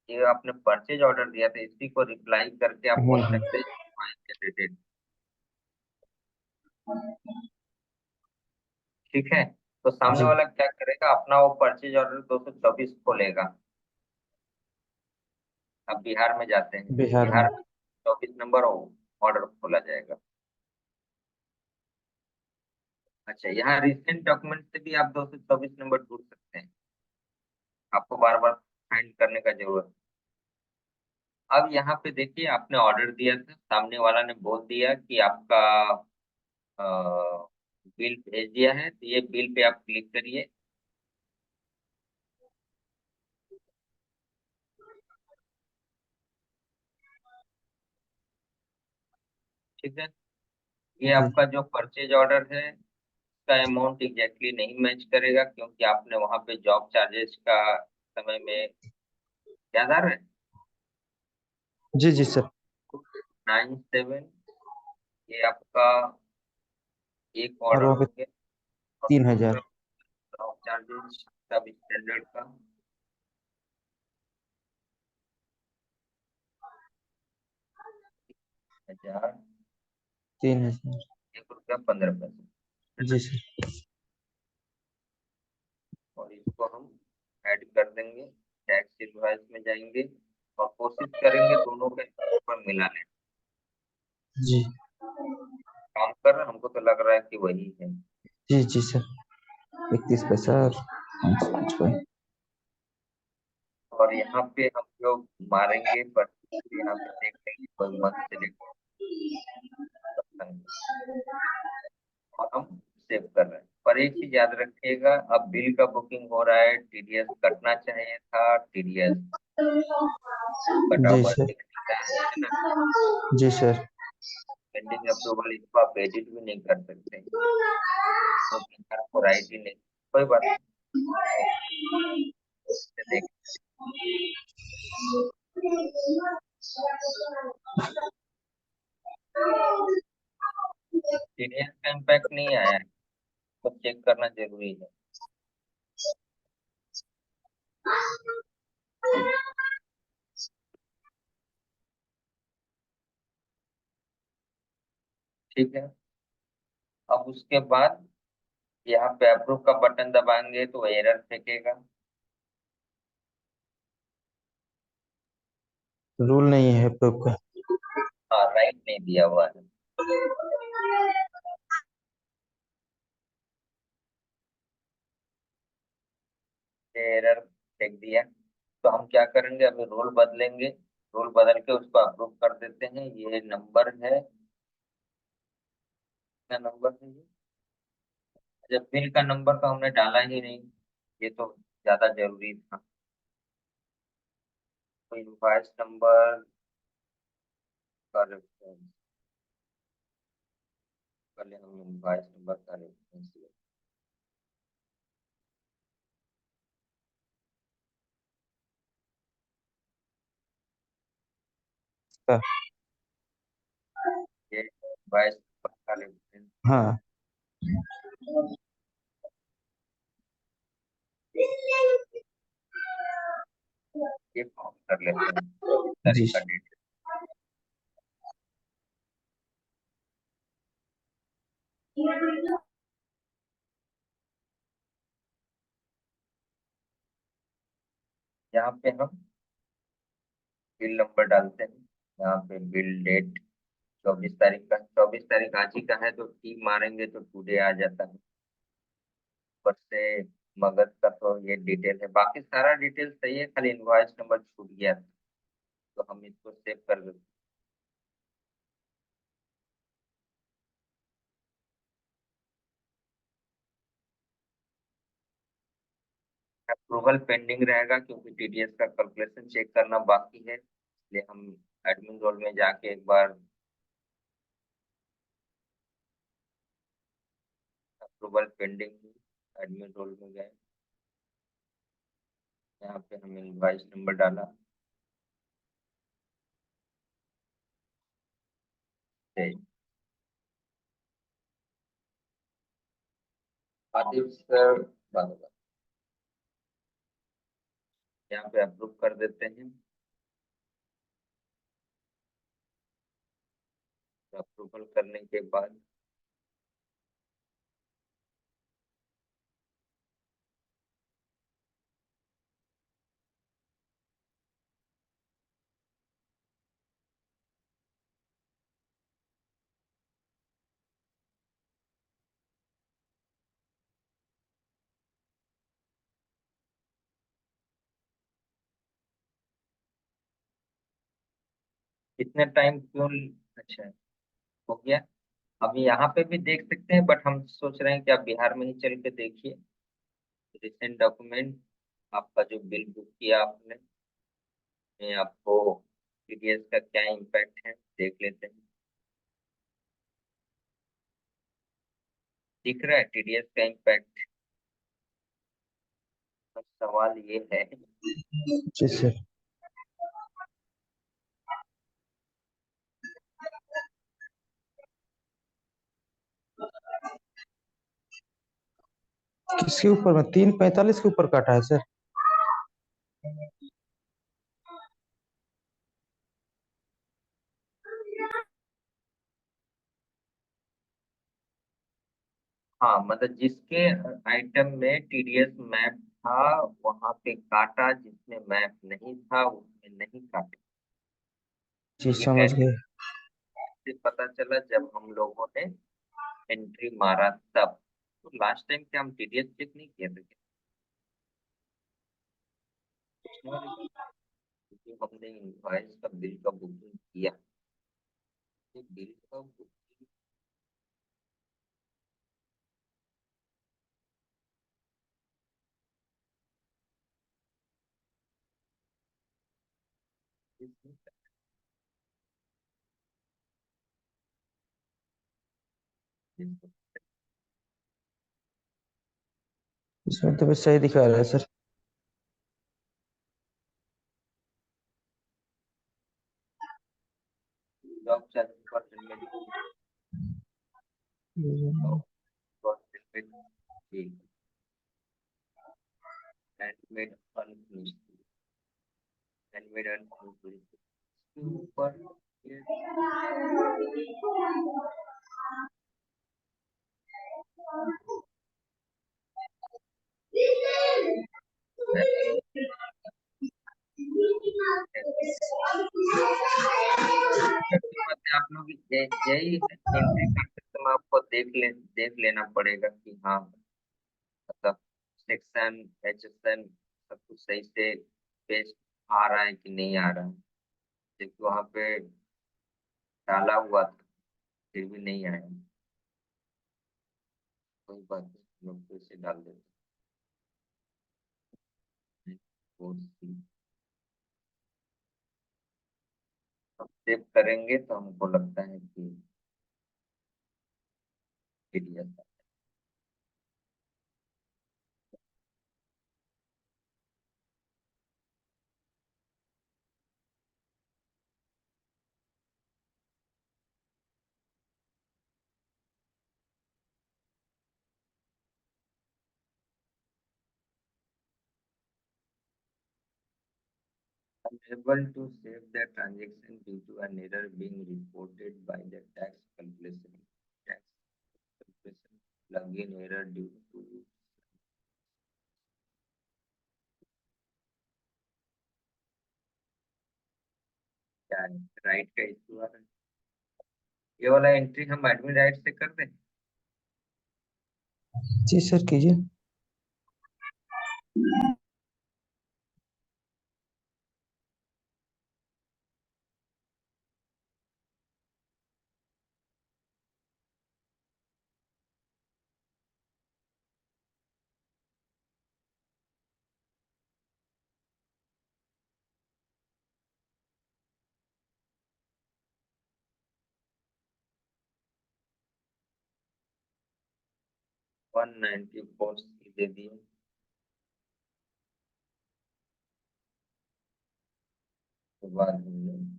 ये आपने परचेज ऑर्डर दिया था, इसी को रिप्लाई करके आप बोल हम्म। सकते हैं इनवॉइस जनरेटेड। ठीक है। तो सामने जी वाला क्या करेगा, अपना वो परचेज ऑर्डर 224 खोलेगा। अब बिहार में जाते हैं, बिहार में। बिहार में 24 नंबर ऑर्डर खोला जाएगा। अच्छा, यहाँ रिसेंट डॉक्यूमेंट से भी आप 224 नंबर ढूंढ सकते हैं, आपको बार बार फाइंड करने का जरूरत। अब यहाँ पे देखिए, आपने ऑर्डर दिया था, सामने वाला ने बोल दिया कि आपका बिल भेज दिया है, तो ये बिल पे आप क्लिक करिए। ठीक है। ये जी आपका जो परचेज ऑर्डर है, का अमाउंट एग्जैक्टली नहीं मैच करेगा, क्योंकि आपने वहां पे जॉब चार्जेस का समय में याद आ रहा है जी जी सर। 97, ये आपका एक और ऑर्डर वहाँ पे हो गया, और तीन दूसरा हजार जॉब चार्जेस सब स्टैंडर्ड का 1,000 3 हजार। 1 रुपया 15 पैसे, है जी ना? सर। और इसको हम ऐड कर देंगे, टैक्स इनवॉइस में जाएंगे और कोशिश करेंगे दोनों के ऊपर मिला लें। जी काम कर रहा है, हमको तो लग रहा है कि वही है। जी जी सर। 31 पैसा और 555। और यहाँ पे हम लोग मारेंगे पर यहाँ पे देख लेंगे कोई मंथ सेलेक्ट और हम सेव कर रहे हैं। पर एक चीज याद रखिएगा, अब बिल का बुकिंग हो रहा है, टीडीएस कटना चाहिए था, टीडीएस कटा जी हुआ सर। दिख रहा है ना। जी सर। पेंडिंग अप्रूवल, इसको आप एडिट भी नहीं कर सकते क्योंकि आपको राइट ही नहीं। कोई बात नहीं, देख टीडीएस का इम्पैक्ट नहीं आया है, तो चेक करना जरूरी है। ठीक है, अब उसके बाद यहाँ पे अप्रूव का बटन दबाएंगे तो एरर फेंकेगा। रूल नहीं है प्रूफ का। हाँ, राइट नहीं दिया हुआ है। एरर फेंक दिया, तो हम क्या करेंगे, अभी रोल बदलेंगे। रोल बदल के उसको अप्रूव कर देते हैं। ये नंबर है, क्या नंबर है ये? जब बिल का नंबर तो हमने डाला ही नहीं, ये तो ज्यादा जरूरी था। तो इनवॉइस नंबर का रेफरेंस, पहले हम इनवॉइस नंबर का रेफरेंस लें। हाँ। ये इनवॉइस नंबर का रेफरेंस, हाँ। ये फॉर्म कर लेते हैं। जी तारीख का डेट, यहाँ पे हम बिल नंबर डालते हैं। यहाँ पे बिल डेट 24 तारीख का, 24 तारीख आज ही का है, तो टी मारेंगे तो टुडे आ जाता है। ऊपर से मगध का तो ये डिटेल है, बाकी सारा डिटेल सही है, खाली इनवॉइस नंबर छूट गया था। तो हम इसको सेव कर देते हैं। अप्रूवल पेंडिंग रहेगा क्योंकि टीडीएस का कैलकुलेशन चेक करना बाकी है, इसलिए हम एडमिन रोल में जाके एक बार अप्रूवल पेंडिंग, एडमिन रोल में गए। यहाँ पे हम इनवॉइस नंबर डाला, आदित्य सर बराबर, यहाँ पे अप्रूव कर देते हैं। अप्रूवल करने के बाद कितने टाइम क्यों, अच्छा हो गया। अब यहाँ पे भी देख सकते हैं, बट हम सोच रहे हैं कि आप बिहार में ही चल के देखिए। रिसेंट डॉक्यूमेंट, आपका जो बिल बुक किया आपने, में आपको टीडीएस का क्या इम्पैक्ट है देख लेते हैं। दिख रहा है टीडीएस का इम्पैक्ट। अब सवाल ये है, जी सर। किसके ऊपर में 3:45 के ऊपर काटा है सर? हाँ मतलब जिसके आइटम में टीडीएस मैप था वहां पे काटा, जिसमें मैप नहीं था उसमें नहीं काटा। जी ठीक है, समझ गए। इससे पता चला जब हम लोगों ने एंट्री मारा तब। तो लास्ट टाइम क्या हम टीडीएस चेक नहीं किए थे क्या? क्योंकि हमने इनवॉइस का बिल का बुकिंग किया, ये बिल का इसमें तो बस सही दिखा रहा है सर। जॉब चार्जेस पर ठीक हैंडमेड अनफिनिश्ड हैंडमेड अनफिनिश्ड इसके ऊपर ये आप लोग यही एंट्री करते समय आपको देख लेना पड़ेगा कि हाँ मतलब सेक्शन HSN सब कुछ सही से पेज आ रहा है कि नहीं आ रहा है, क्योंकि वहाँ पे डाला हुआ था फिर भी नहीं आया। कोई बात नहीं, हम लोग फिर से डाल देते हैं। और अब सेव करेंगे तो हमको लगता है कि PDF 'unable to save the transaction due to an error being reported by the tax calculation plugin error due to क्या है राइट का इशू आ रहा है। ये वाला एंट्री हम एडमिन राइट से कर दें। जी सर कीजिए। 194 सी दे दिए तो बाद में 1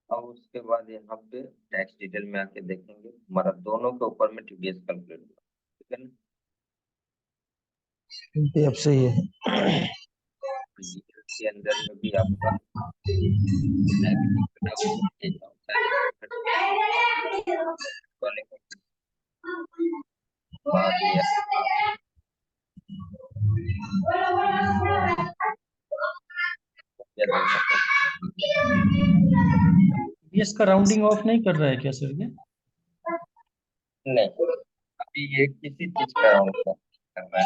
अब उसके बाद यहाँ पे टैक्स डिटेल में आके देखेंगे हमारा दोनों के ऊपर में TDS कैलकुलेट हुआ, ठीक है ना। ये अब सही है। GL के अंदर में भी आपका नेगेटिव कटा हुआ है, ये जॉब चार्जेस का वाले का बाद ये क्या देना ये इसका राउंडिंग ऑफ नहीं कर रहा है क्या सर ये? नहीं, अभी ये किसी चीज का राउंड कर रहा है।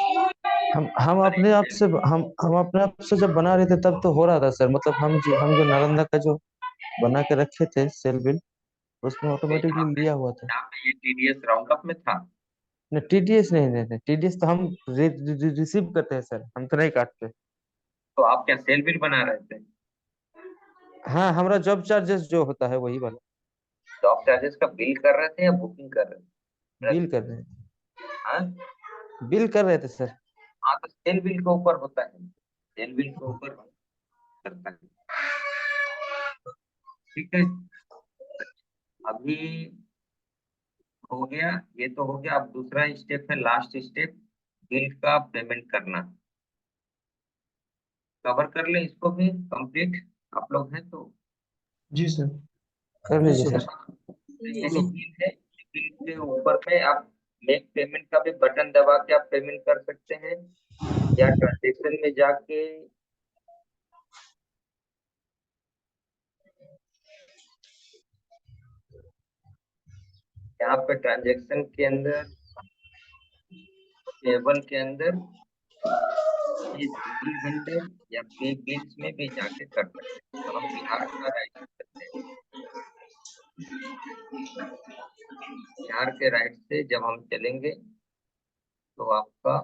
हम अपने आप से हम अपने आप से जब बना रहे थे तब तो हो रहा था सर, मतलब हम जो नालंदा का जो बना के रखे थे सेल बिल, उसमें ऑटोमेटिकली लिया हुआ था। यहाँ पे ये TDS राउंड अप में था। नहीं टीडीएस नहीं देते, टीडीएस तो हम रिसीव करते हैं सर, हम तो नहीं काटते। तो आप क्या सेल बिल बना रहे थे? हाँ हमारा जॉब चार्जेस जो होता है वही वाला। जॉब चार्जेस का बिल कर रहे थे या बुकिंग कर रहे थे? बिल कर रहे थे, हाँ बिल कर रहे थे सर। हाँ, तो सेल बिल के ऊपर होता है, सेल बिल के ऊपर करता है, ठीक है। अभी हो गया, ये तो हो गया। अब दूसरा स्टेप है, लास्ट स्टेप, बिल का पेमेंट करना। कवर कर ले इसको भी कंप्लीट, आप लोग हैं तो जी सर। कर लीजिए सर। यही चीज है, बिल के ऊपर में आप मेक पेमेंट का भी बटन दबा के आप पेमेंट कर सकते हैं, या ट्रांजेक्शन में जाके यहाँ पे ट्रांजेक्शन के अंदर, टेबल के अंदर ये सिंगल वेंडर या पे बिल्स में भी जाके कर सकते हैं। तो हम बिहार का राइट करते हैं। बिहार के राइट से जब हम चलेंगे तो आपका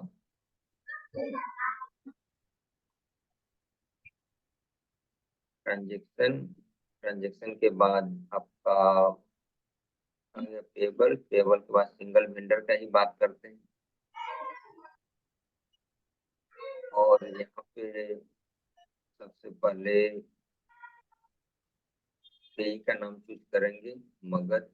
ट्रांजेक्शन, ट्रांजेक्शन के बाद आपका पेबल, पेबल के बाद सिंगल वेंडर का ही बात करते हैं। और यहाँ पे सबसे पहले पेई का नाम चूज करेंगे, मगध।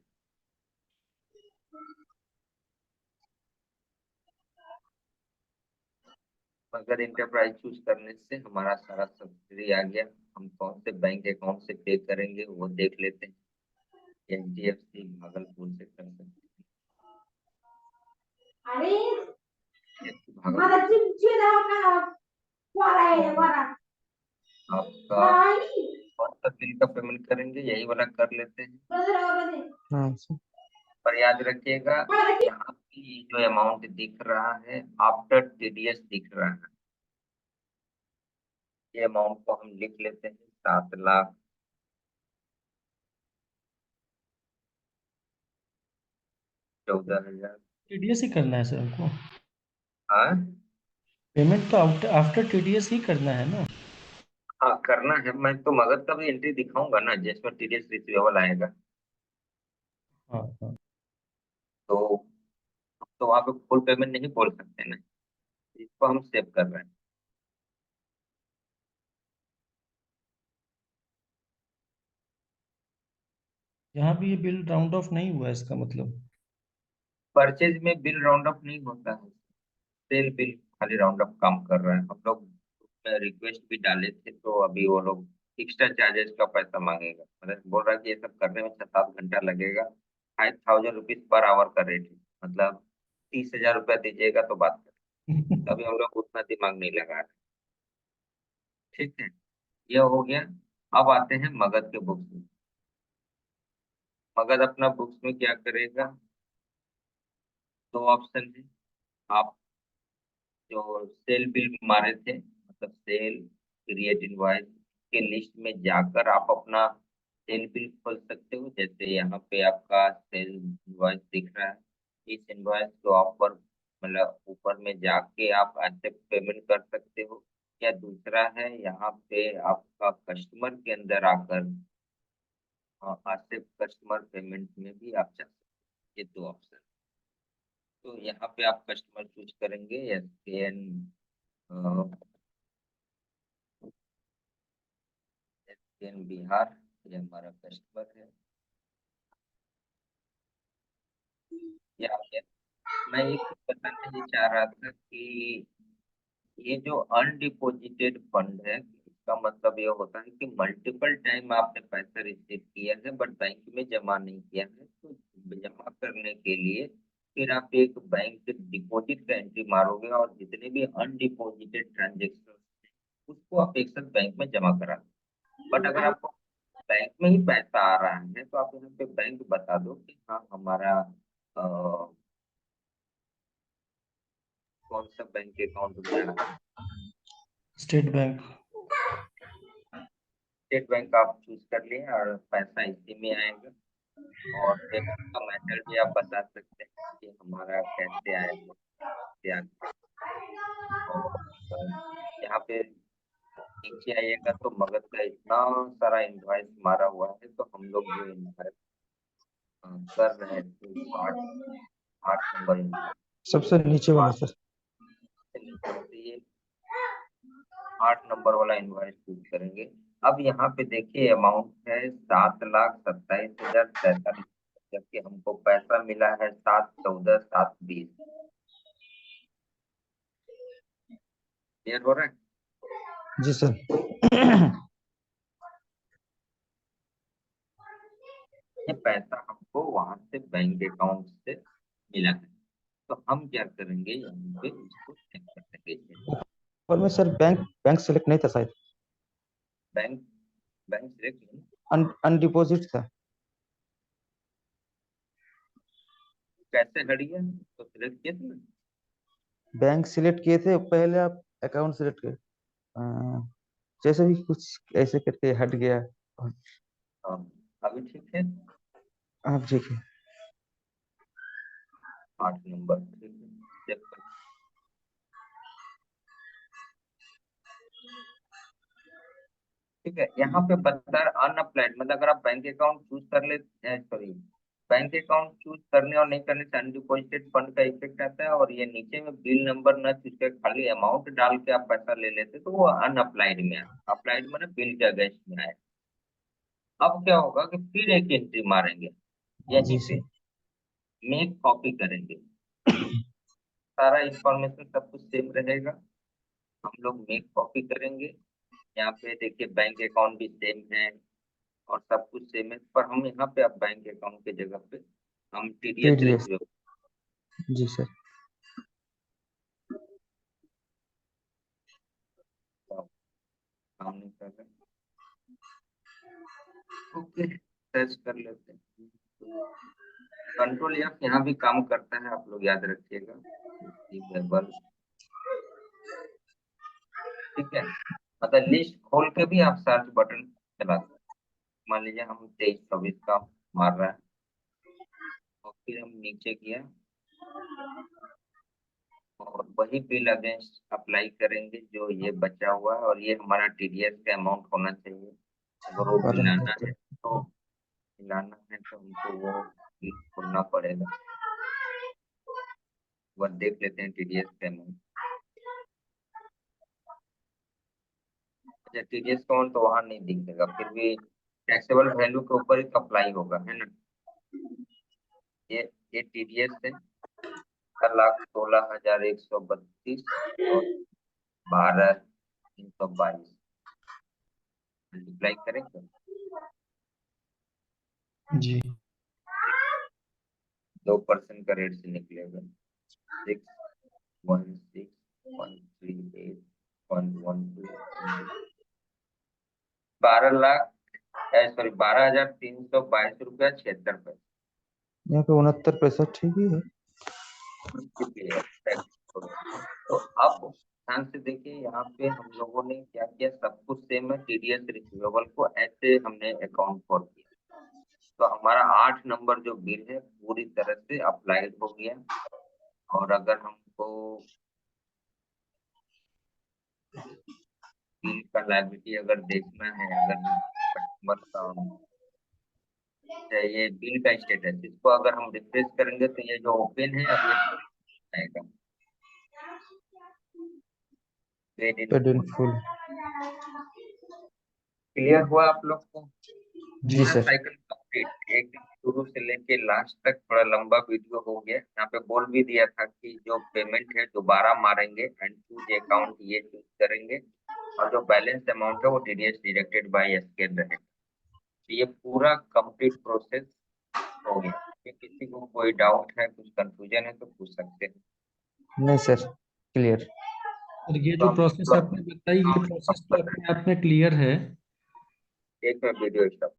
मगध इंटरप्राइज चूज करने से हमारा सारा सब्सिडी आ गया। हम कौन से बैंक अकाउंट से पे करेंगे वो देख लेते हैं। एचडीएफसी भागलपुर से कर सकते हैं, भागलपुर। आपका कौन सा बिल का पेमेंट करेंगे, यही वाला कर लेते हैं। हाँ सर। पर याद रखिएगा, यहाँ की जो अमाउंट दिख रहा है आफ्टर टीडीएस दिख रहा है। ये अमाउंट को हम लिख लेते हैं, 7,14,000। टीडीएस ही करना है सर हमको। हाँ पेमेंट तो आफ्टर टीडीएस ही करना है ना। हाँ करना है। मैं तो मगध का भी एंट्री दिखाऊंगा ना जिसमें टीडीएस रिसीवेबल आएगा। हाँ हाँ। तो वहाँ पे फुल पेमेंट नहीं बोल सकते ना, इसको हम सेव कर रहे हैं। यहाँ भी ये बिल राउंड ऑफ नहीं हुआ है इसका मतलब। परचेज में बिल राउंड अप नहीं होता है, सेल बिल खाली राउंड अप काम कर रहा है। हम लोग उसमें रिक्वेस्ट भी डाले थे, तो अभी वो लोग एक्स्ट्रा चार्जेस का पैसा मांगेगा। मतलब बोल रहा है कि ये सब करने में 6-7 घंटा लगेगा। 5,000 रुपीज पर आवर का रेट है, मतलब 30,000 रुपया दीजिएगा तो बात करें। अभी हम लोग उतना दिमाग नहीं लगा रहे। ठीक है, यह हो गया। अब आते हैं मगध के बुक्स में। मगध अपना बुक्स में क्या करेगा, दो ऑप्शन है। आप जो सेल बिल मारे थे, मतलब सेल क्रिएट इनवॉइस के लिस्ट में जाकर आप अपना सेल बिल खोल सकते हो। जैसे यहाँ पे आपका सेल इनवॉइस दिख रहा है, इस इनवॉइस को आप पर मतलब ऊपर में जाके आप ऐसे पेमेंट कर सकते हो। या दूसरा है, यहाँ पे आपका कस्टमर के अंदर आकर ऐसे कस्टमर पेमेंट में भी आप जा सकते हो। ये दो ऑप्शन। तो यहाँ पे आप कस्टमर चूज करेंगे, एसकेएन बिहार, ये हमारा कस्टमर है। या फिर मैं एक चीज बताना ये चाह रहा था कि ये जो अनडिपोजिटेड फंड है, इसका मतलब ये होता है कि मल्टीपल टाइम आपने पैसा रिसीव किया है बट बैंक में जमा नहीं किया है। तो जमा करने के लिए फिर आप एक बैंक डिपॉजिट का एंट्री मारोगे और जितने भी अनडिपोजिटेड ट्रांजेक्शन उसको आप एक साथ बैंक में जमा करा दो। बट अगर आपको बैंक में ही पैसा आ रहा है तो आप यहाँ पे बैंक बता दो कि हाँ हमारा कौन सा बैंक अकाउंट में आ रहा है। State bank. स्टेट बैंक आप चूज कर लिए और पैसा इसी में आएगा। और पेमेंट का मेथड भी आप बता सकते हैं कि हमारा कैसे आएगा, कैसे आएगा। और यहाँ पे नीचे आइएगा तो मगध का इतना सारा इन्वॉइस मारा हुआ है, तो हम लोग जो इन्वॉइस कर रहे थे वो 8 नंबर सबसे नीचे वाला सर। ये 8 नंबर वाला इनवॉइस चूज करेंगे। अब यहाँ पे देखिए अमाउंट है 7,27,047, जबकि हमको पैसा मिला है 7,14,720। क्लियर हो रहा है? जी सर। ये पैसा हमको वहां से बैंक अकाउंट से मिला है, तो हम क्या करेंगे, यहाँ पे इसको चेक कर देंगे। और में सर बैंक बैंक सेलेक्ट नहीं था शायद, बैंक बैंक सिलेक्ट नहीं, अनडिपोजिट था। कैसे हट गया, तो सिलेक्ट किए थे ना। बैंक सिलेक्ट किए थे पहले, आप अकाउंट सिलेक्ट किए। जैसे भी कुछ ऐसे करके हट गया। हाँ, अभी ठीक है। आप ठीक है। 8 नंबर ठीक है, चेक कर। ठीक है, यहाँ पे बता अनअप्लाइड, मतलब अगर आप बैंक अकाउंट चूज कर ले, सॉरी, बैंक अकाउंट चूज करने और नहीं करने से अनडिपॉजिटेड फंड का इफेक्ट आता है, और ये नीचे में बिल नंबर न चूज कर खाली अमाउंट डाल के आप पैसा ले लेते तो वो अनअप्लाइड में आए, अप्लाइड मैंने बिल के अगेंस्ट में आए। अब क्या होगा कि फिर एक एंट्री मारेंगे, यहीं जी पे सर। मेक कॉपी करेंगे, सारा इंफॉर्मेशन सब कुछ सेम रहेगा, हम लोग मेक कॉपी करेंगे। यहाँ पे देखिए बैंक अकाउंट भी सेम है और सब कुछ सेम है, पर हम यहाँ पे अब बैंक अकाउंट के जगह पे हम टीडीएस टीडीएस। रिसीव जी सर। काम नहीं कर रहे। ओके, सर्च कर लेते हैं। कंट्रोल एफ यहाँ भी काम करता है, आप लोग याद रखिएगा, रिसीवेबल। ठीक है, मतलब लिस्ट खोल के भी आप सर्च बटन चला सकते हैं। मान लीजिए हम 23-24 का मार रहा है, और फिर हम नीचे किया और वही बिल अगेंस्ट अप्लाई करेंगे जो ये बचा हुआ है, और ये हमारा टीडीएस का अमाउंट होना चाहिए। अगर वो मिलाना है तो हमको वो बिल खोलना पड़ेगा। वह देख लेते हैं टीडीएस का अमाउंट। अच्छा, टीडीएस का अमाउंट तो वहां नहीं दिखेगा, फिर भी टैक्सेबल वैल्यू के ऊपर ही अप्लाई होगा, है ना। ये टीडीएस है 4,16,132 और 12,322 मल्टीप्लाई करेंगे, जी 2% का रेट से निकलेगा 616.38.12 12,00,000 सॉरी 12,322 रुपया 76 पैसे। यहाँ पे 69 पैसा ठीक ही है। तो अब ध्यान से देखिए, यहाँ पे हम लोगों ने क्या किया, सब कुछ सेम है, टीडीएस रिसीवेबल को ऐसे हमने अकाउंट फॉर किया, तो हमारा 8 नंबर जो बिल है पूरी तरह से अप्लाइड हो गया। और अगर हमको बिल का लायबिलिटी अगर देखना है, अगर कस्टमर का ये बिल का स्टेटस, इसको अगर हम रिफ्रेश करेंगे तो ये जो ओपन है अब ये आएगा paid in paid in full. Full. Clear हुआ आप लोग को? जी पूरा सर। साइकिल कंप्लीट, एकदम शुरू से लेके लास्ट तक। थोड़ा लंबा वीडियो हो गया, यहाँ पे बोल भी दिया था कि जो पेमेंट है दोबारा मारेंगे एंड चूज अकाउंट ये चूज करेंगे, और जो बैलेंस अमाउंट है वो टीडीएस डिडक्टेड बाय एसकेएल रहेगा। तो ये पूरा कंप्लीट प्रोसेस हो गया। कि किसी को कोई डाउट है, कुछ कंफ्यूजन है तो पूछ सकते हैं। नहीं सर, क्लियर। और ये तो जो हम प्रोसेस आपने बताई, ये प्रोसेस तो अपने आप में क्लियर है। एक वीडियो स्टॉप